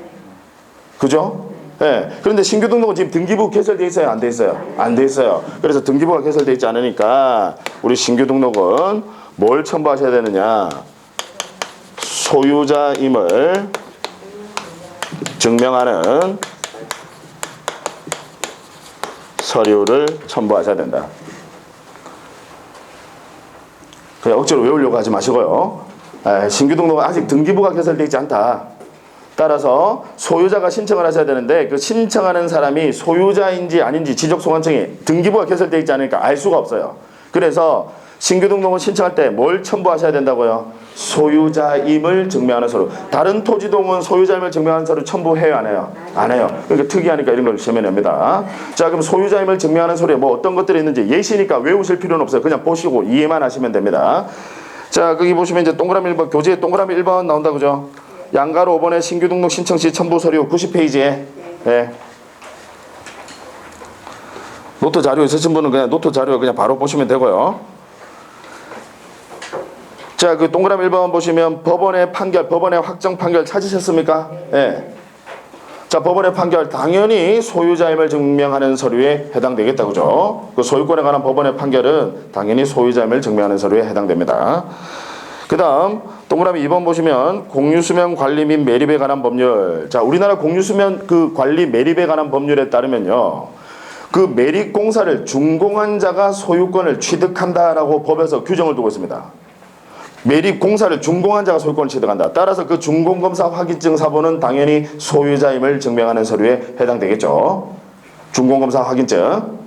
그죠? 네. 그런데 신규 등록은 지금 등기부 개설돼 있어요? 안 돼 있어요? 안 돼 있어요. 그래서 등기부가 개설돼 있지 않으니까 우리 신규 등록은 뭘 첨부하셔야 되느냐? 소유자임을 증명하는 서류를 첨부하셔야 된다. 그냥 억지로 외우려고 하지 마시고요. 신규 등록은 아직 등기부가 개설되어 있지 않다. 따라서 소유자가 신청을 하셔야 되는데 그 신청하는 사람이 소유자인지 아닌지 지적소관청에 등기부가 개설되어 있지 않으니까 알 수가 없어요. 그래서 신규 등록을 신청할 때 뭘 첨부하셔야 된다고요? 소유자임을 증명하는 서류. 다른 토지동은 소유자임을 증명하는 서류 첨부해요, 안 해요? 안 해요. 그러니까 특이하니까 이런 걸 시험에 냅니다. 자, 그럼 소유자임을 증명하는 서류에 뭐 어떤 것들이 있는지 예시니까 외우실 필요는 없어요. 그냥 보시고 이해만 하시면 됩니다. 자, 거기 보시면 이제 동그라미 1번, 교재에 동그라미 1번 나온다, 그죠? 양가로 5번에 신규 등록 신청 시 첨부 서류 90페이지에. 네. 노트 자료 있으신 분은 그냥 노트 자료 그냥 바로 보시면 되고요. 자, 그 동그라미 1번 보시면 법원의 판결, 법원의 확정 판결 찾으셨습니까? 예. 자, 법원의 판결 당연히 소유자임을 증명하는 서류에 해당되겠다, 그죠? 그 소유권에 관한 법원의 판결은 당연히 소유자임을 증명하는 서류에 해당됩니다. 그 다음 동그라미 2번 보시면 공유수면 관리 및 매립에 관한 법률. 자, 우리나라 공유수면 그 관리 매립에 관한 법률에 따르면요, 그 매립공사를 준공한 자가 소유권을 취득한다라고 법에서 규정을 두고 있습니다. 매립공사를 준공한 자가 소유권을 취득한다. 따라서 그 준공검사 확인증 사본은 당연히 소유자임을 증명하는 서류에 해당되겠죠. 준공검사 확인증.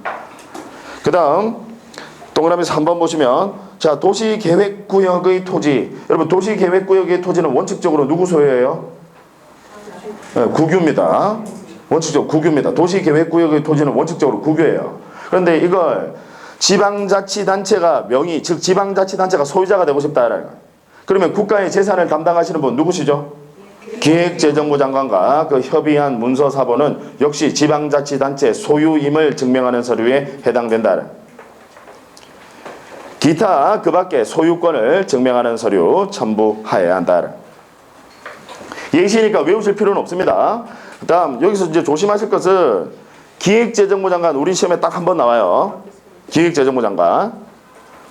그 다음 동그라미 3번 보시면, 자, 도시계획구역의 토지. 여러분, 도시계획구역의 토지는 원칙적으로 누구 소유예요? 네, 국유입니다. 원칙적으로 국유입니다. 도시계획구역의 토지는 원칙적으로 국유예요. 그런데 이걸 지방자치단체가 명의, 즉 지방자치단체가 소유자가 되고 싶다라는 거예요. 그러면 국가의 재산을 담당하시는 분 누구시죠? 기획재정부 장관과 그 협의한 문서 사본은 역시 지방자치단체 소유임을 증명하는 서류에 해당된다는. 기타 그 밖에 소유권을 증명하는 서류 첨부하여야 한다. 예시니까 외우실 필요는 없습니다. 그 다음 여기서 이제 조심하실 것은 기획재정부 장관, 우리 시험에 딱 한 번 나와요. 기획재정부 장관.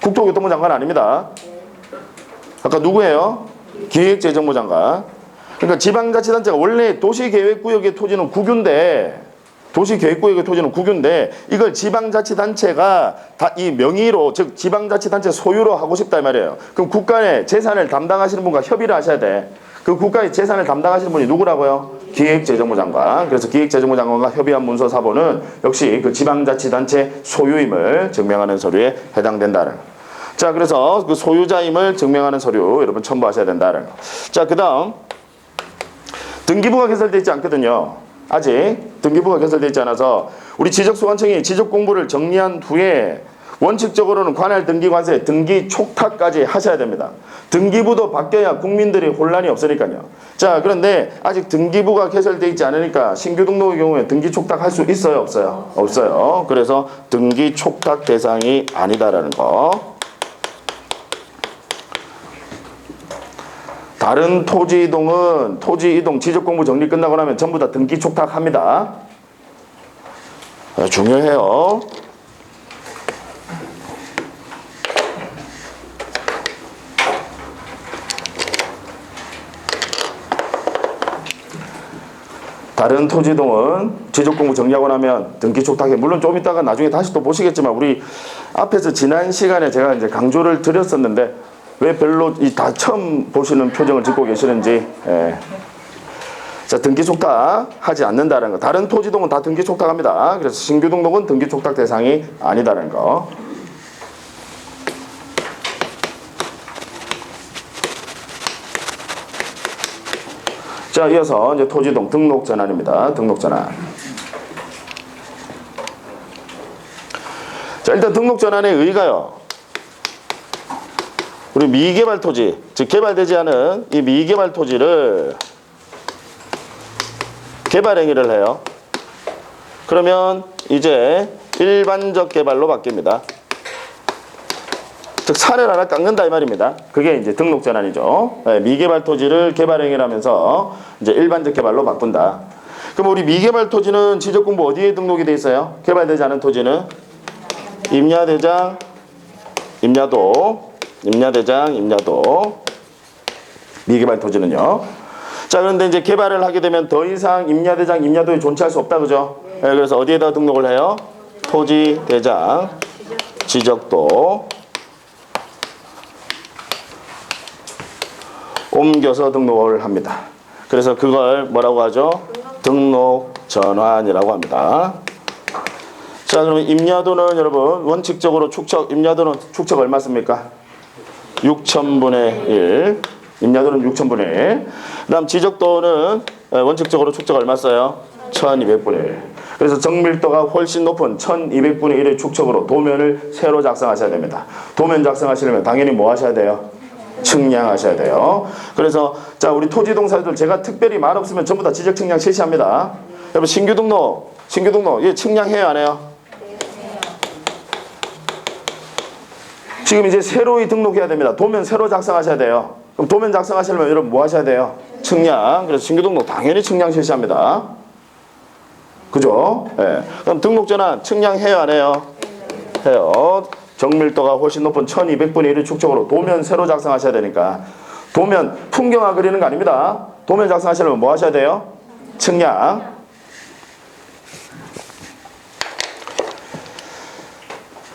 국토교통부 장관 아닙니다. 아까 누구예요? 기획재정부 장관. 그러니까 지방자치단체가 원래 도시계획구역의 토지는 국유인데, 도시계획구역의 토지는 국유인데 이걸 지방자치단체가 다 이 명의로, 즉 지방자치단체 소유로 하고 싶다 이 말이에요. 그럼 국가의 재산을 담당하시는 분과 협의를 하셔야 돼. 그 국가의 재산을 담당하시는 분이 누구라고요? 기획재정부 장관. 그래서 기획재정부 장관과 협의한 문서 사본은 역시 그 지방자치단체 소유임을 증명하는 서류에 해당된다는. 자, 그래서 그 소유자임을 증명하는 서류 여러분 첨부하셔야 된다는 거. 자, 그 다음 등기부가 개설되어 있지 않거든요. 아직 등기부가 개설되어 있지 않아서 우리 지적소관청이 지적공부를 정리한 후에 원칙적으로는 관할 등기관세 등기 촉탁까지 하셔야 됩니다. 등기부도 바뀌어야 국민들이 혼란이 없으니까요. 자, 그런데 아직 등기부가 개설되어 있지 않으니까 신규 등록의 경우에 등기 촉탁할 수 있어요, 없어요? 없어요. 그래서 등기 촉탁 대상이 아니다라는 거. 다른 토지 이동은 토지 이동 지적공부 정리 끝나고 나면 전부 다 등기 촉탁합니다. 중요해요. 다른 토지 이동은 지적공부 정리하고 나면 등기 촉탁해. 물론 좀 이따가 나중에 다시 또 보시겠지만 우리 앞에서 지난 시간에 제가 이제 강조를 드렸었는데 왜 별로 다 처음 보시는 표정을 짓고 계시는지. 예. 자, 등기 촉탁 하지 않는다는 거. 다른 토지 이동은 다 등기 촉탁합니다. 그래서 신규 등록은 등기 촉탁 대상이 아니다는 거. 자, 이어서 이제 토지동 등록 전환입니다. 등록 전환. 자, 일단 등록 전환의 의의가요, 우리 미개발 토지, 즉 개발되지 않은 이 미개발 토지를 개발 행위를 해요. 그러면 이제 일반적 개발로 바뀝니다. 즉 산을 하나 깎는다 이 말입니다. 그게 이제 등록 전환이죠. 네, 미개발 토지를 개발 행위를 하면서 이제 일반적 개발로 바꾼다. 그럼 우리 미개발 토지는 지적공부 어디에 등록이 돼 있어요? 개발되지 않은 토지는 임야대장, 임야도, 임야대장, 임야도. 미개발 토지는요. 자, 그런데 이제 개발을 하게 되면 더 이상 임야대장, 임야도에 존재할 수 없다, 그죠? 네, 그래서 어디에다 등록을 해요? 토지대장, 지적도 옮겨서 등록을 합니다. 그래서 그걸 뭐라고 하죠? 등록 전환이라고 합니다. 자, 그러면 임야도는 여러분 원칙적으로 축척, 임야도는 축척 얼마 씁니까? 6,000분의 1. 임야도는 6,000분의 1. 그 다음 지적도는 원칙적으로 축척 얼마 써요? 1,200분의 1. 그래서 정밀도가 훨씬 높은 1,200분의 1의 축척으로 도면을 새로 작성하셔야 됩니다. 도면 작성하시려면 당연히 뭐 하셔야 돼요? 측량하셔야 돼요. 그래서 자, 우리 토지동사들 제가 특별히 말 없으면 전부 다 지적 측량 실시합니다. 여러분 신규 등록 예, 측량해요, 안 해요? 지금 이제 새로이 등록해야 됩니다. 도면 새로 작성하셔야 돼요. 그럼 도면 작성하시려면 여러분 뭐 하셔야 돼요? 측량. 그래서 신규 등록 당연히 측량 실시합니다. 그죠? 예. 그럼 등록 전환 측량해요, 안 해요? 해요. 정밀도가 훨씬 높은 1200분의 1의 축적으로 도면 새로 작성하셔야 되니까. 도면 풍경화 그리는 거 아닙니다. 도면 작성하시려면 뭐 하셔야 돼요? 측량.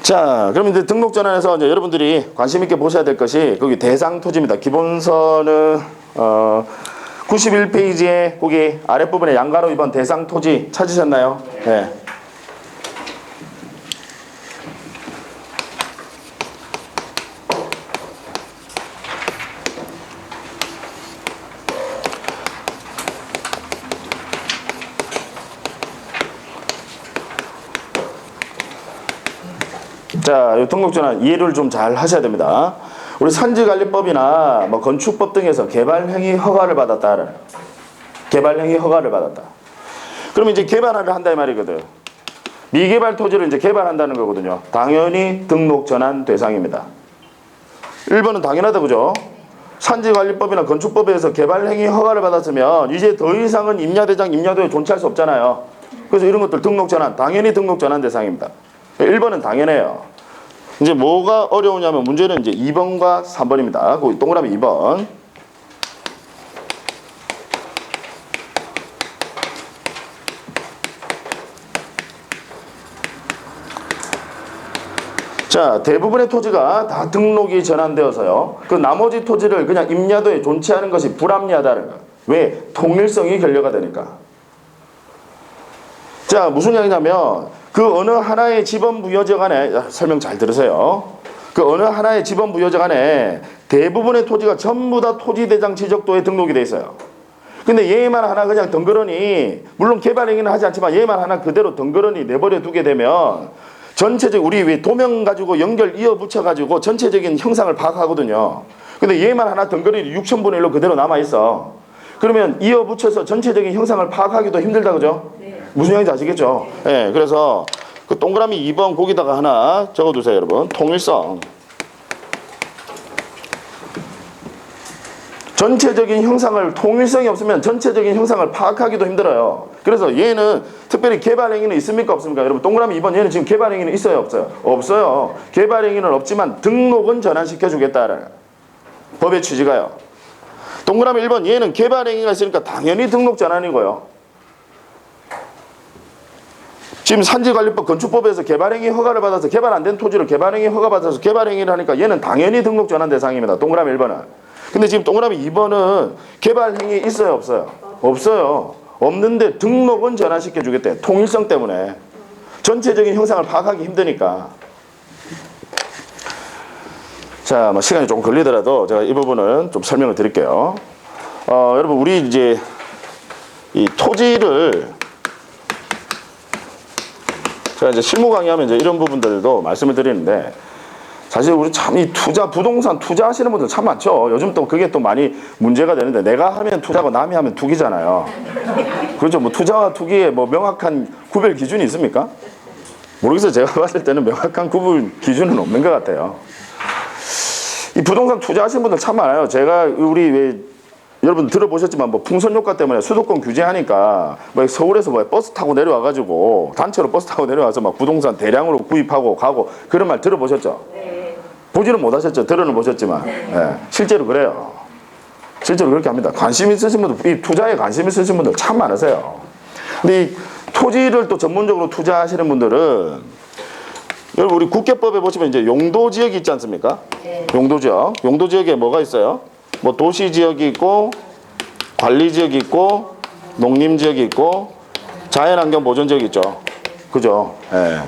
자, 그럼 이제 등록 전환에서 이제 여러분들이 관심 있게 보셔야 될 것이 거기 대상 토지입니다. 기본서는 91페이지에 거기 아랫부분에 양가로 2번 대상 토지 찾으셨나요? 네. 자, 이 등록전환 이해를 좀 잘 하셔야 됩니다. 우리 산지관리법이나 뭐 건축법 등에서 개발행위 허가를 받았다. 개발행위 허가를 받았다. 그러면 이제 개발을 한다 이 말이거든. 미개발 토지를 이제 개발한다는 거거든요. 당연히 등록전환 대상입니다. 1번은 당연하다, 그죠? 산지관리법이나 건축법에서 개발행위 허가를 받았으면 이제 더 이상은 임야대장, 임야도에 존치할 수 없잖아요. 그래서 이런 것들 등록전환, 당연히 등록전환 대상입니다. 1번은 당연해요. 이제 뭐가 어려우냐면 문제는 이제 2번과 3번입니다. 그 동그라미 2번. 자, 대부분의 토지가 다 등록이 전환되어서요. 그 나머지 토지를 그냥 임야도에 존치하는 것이 불합리하다는 거. 왜? 통일성이 결여가 되니까. 자, 무슨 이야기냐면 그 어느 하나의 지번부여적 안에, 설명 잘 들으세요. 그 어느 하나의 지번부여적 안에 대부분의 토지가 전부 다 토지대장 지적도에 등록이 돼 있어요. 근데 얘만 하나 그냥 덩그러니, 물론 개발행위는 하지 않지만 얘만 하나 그대로 덩그러니 내버려 두게 되면 전체적 우리 왜 도면 가지고 연결 이어 붙여 가지고 전체적인 형상을 파악하거든요. 근데 얘만 하나 덩그러니 6,000분의 1로 그대로 남아 있어. 그러면 이어 붙여서 전체적인 형상을 파악하기도 힘들다, 그죠? 무슨 얘기인지 아시겠죠? 예, 네, 그래서 그 동그라미 2번 거기다가 하나 적어두세요, 여러분. 통일성. 전체적인 형상을, 통일성이 없으면 전체적인 형상을 파악하기도 힘들어요. 그래서 얘는 특별히 개발행위는 있습니까? 없습니까? 여러분, 동그라미 2번 얘는 지금 개발행위는 있어요? 없어요? 없어요. 개발행위는 없지만 등록은 전환시켜주겠다라는 법의 취지가요. 동그라미 1번 얘는 개발행위가 있으니까 당연히 등록 전환이고요. 지금 산지관리법 건축법에서 개발행위 허가를 받아서 개발 안 된 토지를 개발행위 허가 받아서 개발행위를 하니까 얘는 당연히 등록 전환 대상입니다. 동그라미 1번은. 근데 지금 동그라미 2번은 개발행위 있어요? 없어요? 없어요. 없는데 등록은 전환시켜 주겠대. 통일성 때문에. 전체적인 형상을 파악하기 힘드니까. 자, 뭐 시간이 조금 걸리더라도 제가 이 부분은 좀 설명을 드릴게요. 여러분, 우리 이제 이 토지를 제가 이제 실무 강의하면 이제 이런 부분들도 말씀을 드리는데, 사실 우리 참 이 투자, 부동산 투자하시는 분들 참 많죠. 요즘 또 그게 또 많이 문제가 되는데, 내가 하면 투자고 남이 하면 투기잖아요. 그렇죠. 뭐 투자와 투기에 뭐 명확한 구별 기준이 있습니까? 모르겠어요. 제가 봤을 때는 명확한 구분 기준은 없는 것 같아요. 이 부동산 투자하시는 분들 참 많아요. 제가 우리 왜 여러분 들어보셨지만 뭐 풍선 효과 때문에 수도권 규제하니까 뭐 서울에서 뭐 버스 타고 내려와가지고 단체로 버스 타고 내려와서 막 부동산 대량으로 구입하고 가고 그런 말 들어보셨죠? 네. 보지는 못하셨죠? 들어는 보셨지만 네. 실제로 그래요. 실제로 그렇게 합니다. 관심 있으신 분들, 이 투자에 관심 있으신 분들 참 많으세요. 근데 이 토지를 또 전문적으로 투자하시는 분들은 여러분 우리 국계법에 보시면 이제 용도지역이 있지 않습니까? 네. 용도지역. 용도지역에 뭐가 있어요? 뭐 도시지역이 있고 관리지역이 있고 농림지역이 있고 자연환경 보존지역이 있죠. 그죠? 예.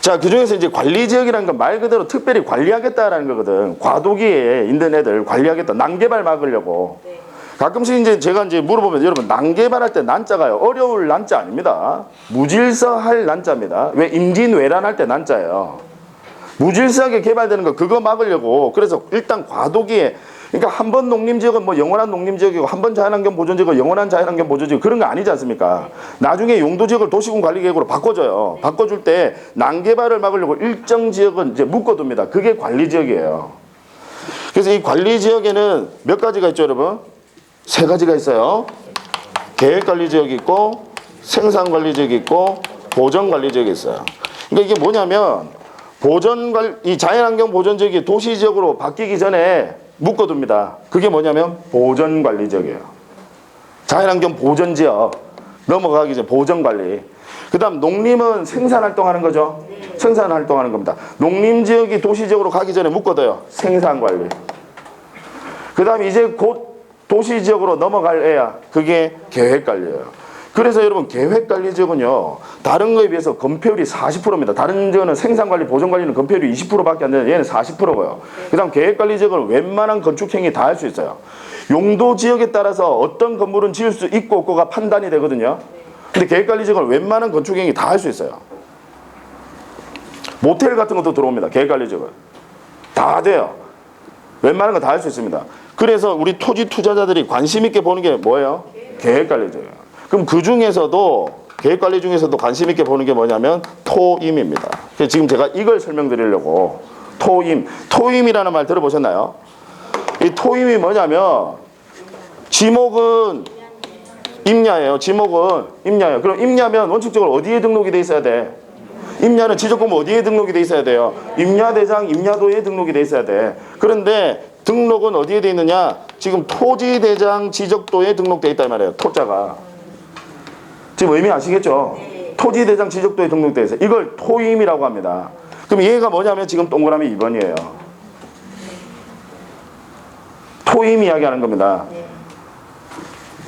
자, 그중에서 이제 관리지역이라는 건 말 그대로 특별히 관리하겠다라는 거거든. 과도기에 있는 애들 관리하겠다. 난개발 막으려고. 네. 가끔씩 이제 제가 이제 물어보면 여러분 난개발할 때 난자가요. 어려울 난자 아닙니다. 무질서할 난자입니다. 왜? 임진왜란할 때 난자예요. 무질서하게 개발되는 거 그거 막으려고. 그래서 일단 과도기에 그러니까 한 번 농림지역은 뭐 영원한 농림지역이고 한 번 자연환경 보존지역은 영원한 자연환경 보존지역 그런 거 아니지 않습니까? 나중에 용도지역을 도시군관리계획으로 바꿔줘요. 바꿔줄 때 난개발을 막으려고 일정 지역은 이제 묶어둡니다. 그게 관리지역이에요. 그래서 이 관리지역에는 몇 가지가 있죠, 여러분? 세 가지가 있어요. 계획관리지역이 있고 생산관리지역이 있고 보전관리지역이 있어요. 그러니까 이게 뭐냐면 이 자연환경 보존지역이 도시지역으로 바뀌기 전에 묶어둡니다. 그게 뭐냐면 보전관리지역이에요. 자연환경 보존지역 넘어가기 전에 보전관리. 그 다음 농림은 생산활동하는 거죠. 생산활동하는 겁니다. 농림지역이 도시지역으로 가기 전에 묶어둬요. 생산관리. 그 다음 이제 곧 도시지역으로 넘어갈 애야. 그게 계획관리예요. 그래서 여러분 계획관리지역은요 다른 거에 비해서 건폐율이 40%입니다. 다른 지역은 생산관리, 보존관리는 건폐율이 20%밖에 안 되는데 얘는 40%고요. 그 다음 계획관리지역은 웬만한 건축행위 다 할 수 있어요. 용도지역에 따라서 어떤 건물은 지을 수 있고 없고가 판단이 되거든요. 근데 계획관리지역은 웬만한 건축행위 다 할 수 있어요. 모텔 같은 것도 들어옵니다. 계획관리지역은 다 돼요. 웬만한 거 다 할 수 있습니다. 그래서 우리 토지 투자자들이 관심 있게 보는 게 뭐예요? 계획관리지역이에요. 그럼 그 중에서도 계획관리 중에서도 관심 있게 보는 게 뭐냐면 토임입니다. 그래서 지금 제가 이걸 설명드리려고 토임이라는 말 들어보셨나요? 이 토임이 뭐냐면 지목은 임야예요. 지목은 임야예요. 그럼 임야면 원칙적으로 어디에 등록이 돼 있어야 돼? 임야는 지적공부 어디에 등록이 돼 있어야 돼요? 임야대장, 임야도에 등록이 돼 있어야 돼. 그런데 등록은 어디에 돼 있느냐? 지금 토지대장 지적도에 등록돼 있단 말이에요. 토자가. 지금 의미 아시겠죠? 토지대장 지적도에 등록돼 있어요. 이걸 토임이라고 합니다. 그럼 얘가 뭐냐면 지금 동그라미 2번이에요. 토임 이야기하는 겁니다.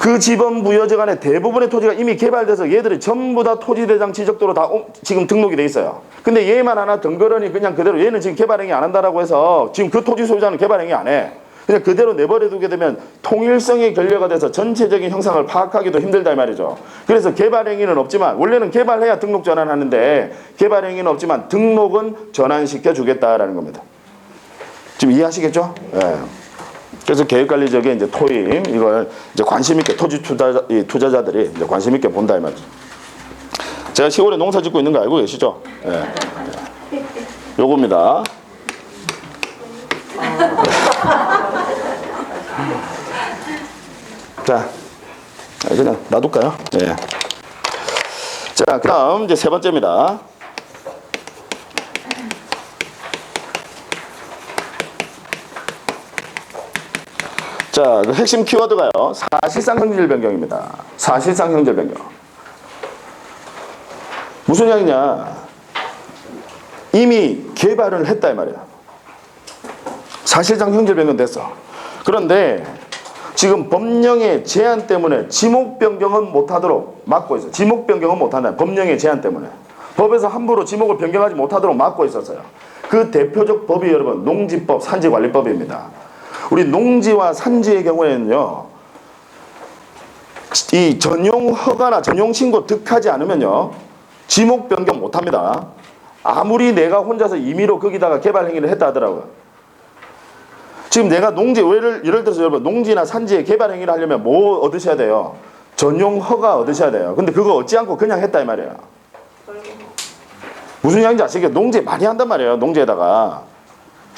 그 지번 부여지역 안에 대부분의 토지가 이미 개발돼서 얘들이 전부 다 토지대장 지적도로 다 지금 등록이 돼 있어요. 근데 얘만 하나 덩그러니 그냥 그대로 얘는 지금 개발행위 안 한다라고 해서 지금 그 토지 소유자는 개발행위 안 해. 그냥 그대로 내버려 두게 되면 통일성이 결여가 돼서 전체적인 형상을 파악하기도 힘들다 이 말이죠. 그래서 개발행위는 없지만 원래는 개발해야 등록 전환하는데 개발행위는 없지만 등록은 전환시켜 주겠다라는 겁니다. 지금 이해하시겠죠? 네. 그래서 계획관리지역에 이제 토임 이걸 이제 관심 있게 토지 투자자들이 이제 관심 있게 본다 이 말이죠. 제가 시골에 농사 짓고 있는 거 알고 계시죠? 네. 요겁니다. 자, 그냥 놔둘까요? 네. 자, 그 다음 이제 세 번째입니다. 자, 그 핵심 키워드가요. 사실상 형질 변경입니다. 사실상 형질 변경. 무슨 이야기냐? 이미 개발을 했다 이 말이야. 사실상 형질 변경 됐어. 그런데 지금 법령의 제한 때문에 지목 변경은 못하도록 막고 있어요. 지목 변경은 못한다. 법령의 제한 때문에. 법에서 함부로 지목을 변경하지 못하도록 막고 있었어요. 그 대표적 법이 여러분 농지법, 산지관리법입니다. 우리 농지와 산지의 경우에는요. 이 전용 허가나 전용 신고 득하지 않으면요. 지목 변경 못합니다. 아무리 내가 혼자서 임의로 거기다가 개발 행위를 했다 하더라고요. 지금 내가 농지, 예를 들어서 여러분 농지나 산지에 개발 행위를 하려면 뭐 얻으셔야 돼요? 전용 허가 얻으셔야 돼요. 근데 그거 얻지 않고 그냥 했다 이 말이에요. 무슨 이야기인지 아시겠어요? 농지에 많이 한단 말이에요. 농지에다가.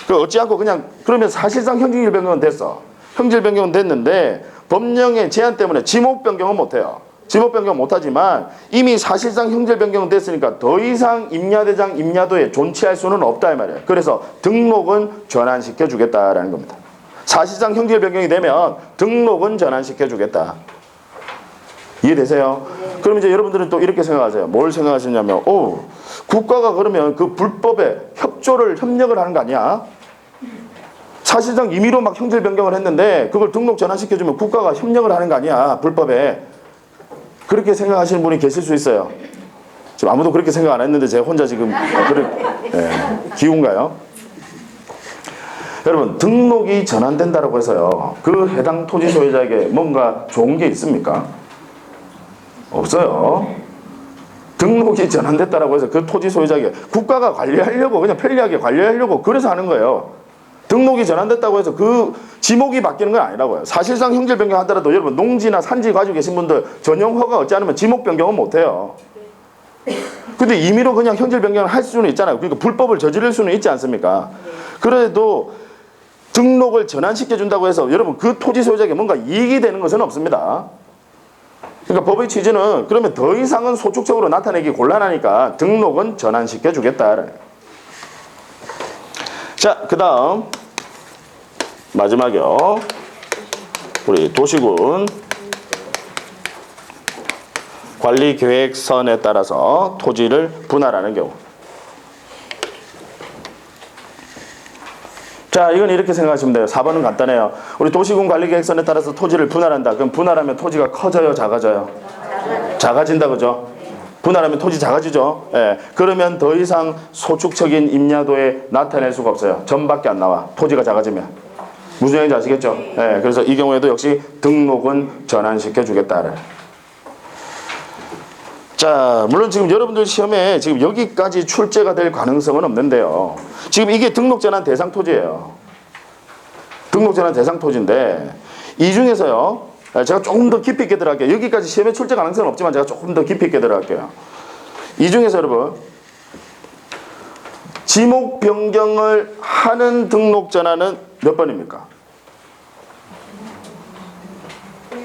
그 얻지 않고 그냥 그러면 사실상 형질 변경은 됐어. 형질 변경은 됐는데 법령의 제한 때문에 지목 변경은 못해요. 지목 변경 못하지만 이미 사실상 형질 변경은 됐으니까 더 이상 임야대장, 임야도에 존치할 수는 없다 이 말이에요. 그래서 등록은 전환시켜 주겠다라는 겁니다. 사실상 형질 변경이 되면 등록은 전환시켜 주겠다. 이해되세요? 네. 그럼 이제 여러분들은 또 이렇게 생각하세요. 뭘 생각하시냐면 국가가 그러면 그 불법에 협력을 하는 거 아니야? 사실상 임의로 막 형질 변경을 했는데 그걸 등록 전환시켜주면 국가가 협력을 하는 거 아니야? 불법에. 그렇게 생각하시는 분이 계실 수 있어요. 지금 아무도 그렇게 생각 안 했는데 제가 혼자 지금 기운가요? 여러분 등록이 전환된다고 해서요. 그 해당 토지 소유자에게 뭔가 좋은 게 있습니까? 없어요. 등록이 전환됐다고 해서 그 토지 소유자에게 국가가 관리하려고 그냥 편리하게 관리하려고 그래서 하는 거예요. 등록이 전환됐다고 해서 그 지목이 바뀌는 건 아니라고요. 사실상 형질 변경하더라도 여러분 농지나 산지 가지고 계신 분들 전용 허가 얻지 않으면 지목 변경은 못해요. 근데 임의로 그냥 형질 변경을 할 수는 있잖아요. 그러니까 불법을 저지를 수는 있지 않습니까? 그래도 등록을 전환시켜 준다고 해서 여러분 그 토지 소유자에게 뭔가 이익이 되는 것은 없습니다. 그러니까 법의 취지는 그러면 더 이상은 소축적으로 나타내기 곤란하니까 등록은 전환시켜 주겠다. 자, 그 다음 마지막이요. 우리 도시군 관리계획선에 따라서 토지를 분할하는 경우. 자, 이건 이렇게 생각하시면 돼요. 4번은 간단해요. 우리 도시군 관리계획선에 따라서 토지를 분할한다. 그럼 분할하면 토지가 커져요, 작아져요? 작아진다, 그죠? 분할하면 토지 작아지죠. 예. 그러면 더 이상 소축적인 임야도에 나타낼 수가 없어요. 점밖에 안 나와. 토지가 작아지면. 무슨 얘기인지 아시겠죠? 예. 그래서 이 경우에도 역시 등록은 전환시켜 주겠다. 자, 물론 지금 여러분들 시험에 지금 여기까지 출제가 될 가능성은 없는데요. 지금 이게 등록 전환 대상 토지예요. 등록 전환 대상 토지인데 이 중에서요. 제가 조금 더 깊이 있게 들어갈게요. 여기까지 시험에 출제 가능성은 없지만 제가 조금 더 깊이 있게 들어갈게요. 이 중에서 여러분 지목 변경을 하는 등록 전환은 몇 번입니까?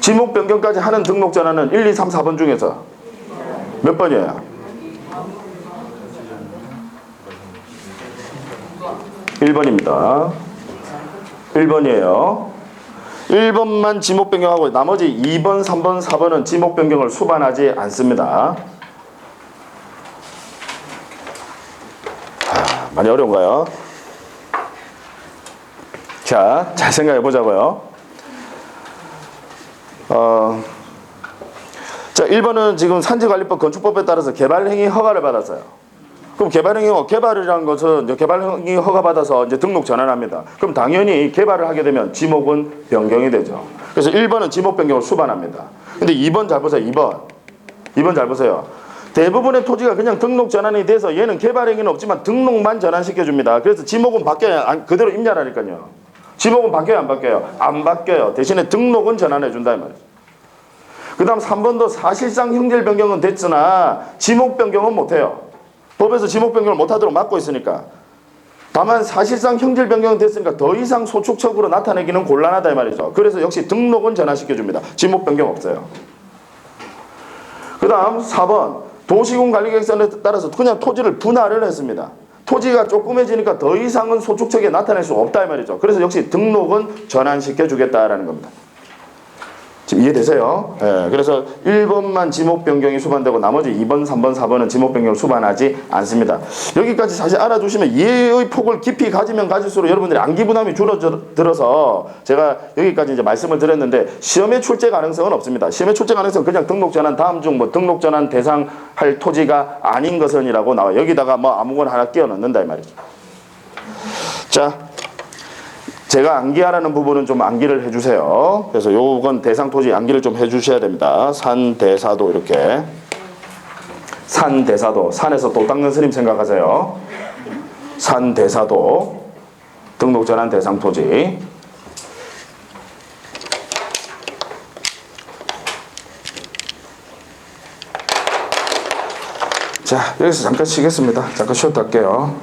지목 변경까지 하는 등록 전환은 1, 2, 3, 4번 중에서 몇 번이에요? 1번입니다. 1번이에요. 1번만 지목 변경하고 나머지 2번, 3번, 4번은 지목 변경을 수반하지 않습니다. 많이 어려운가요? 자, 잘 생각해 보자고요. 자, 1번은 지금 산지관리법 건축법에 따라서 개발행위 허가를 받았어요. 그럼 개발이라는 것은 개발행위 허가받아서 이제 등록 전환합니다. 그럼 당연히 개발을 하게 되면 지목은 변경이 되죠. 그래서 1번은 지목 변경을 수반합니다. 근데 2번 잘 보세요. 2번 잘 보세요. 대부분의 토지가 그냥 등록 전환이 돼서 얘는 개발행위는 없지만 등록만 전환시켜 줍니다. 그래서 지목은 바뀌어야 그대로 임야라니까요. 지목은 바뀌어요, 안 바뀌어요? 안 바뀌어요. 대신에 등록은 전환해 준다 이 말이죠. 그 다음 3번도 사실상 형질 변경은 됐으나 지목 변경은 못해요. 법에서 지목 변경을 못하도록 막고 있으니까. 다만 사실상 형질 변경은 됐으니까 더 이상 소축적으로 나타내기는 곤란하다 이 말이죠. 그래서 역시 등록은 전환시켜 줍니다. 지목 변경 없어요. 그 다음 4번 도시군 관리계획선에 따라서 그냥 토지를 분할을 했습니다. 토지가 조그매지니까 더 이상은 소축적에 나타낼 수 없다 이 말이죠. 그래서 역시 등록은 전환시켜 주겠다라는 겁니다. 지금 이해되세요? 예, 그래서 1번만 지목 변경이 수반되고 나머지 2번, 3번, 4번은 지목 변경을 수반하지 않습니다. 여기까지 사실 알아두시면 이해의 폭을 깊이 가지면 가질수록 여러분들이 암기 부담이 줄어들어서 제가 여기까지 이제 말씀을 드렸는데 시험에 출제 가능성은 없습니다. 시험에 출제 가능성은 그냥 등록 전환 다음 중 뭐 등록 전환 대상 할 토지가 아닌 것은이라고 나와요. 여기다가 뭐 아무거나 하나 끼워 넣는다 이 말이죠. 자. 제가 암기하라는 부분은 좀 암기를 해주세요. 그래서 요건 대상 토지 암기를 좀 해주셔야 됩니다. 산대사도 이렇게. 산대사도. 산에서 또 닦는 스님 생각하세요. 산대사도. 등록 전환 대상 토지. 자, 여기서 잠깐 쉬겠습니다. 잠깐 쉬었다 할게요.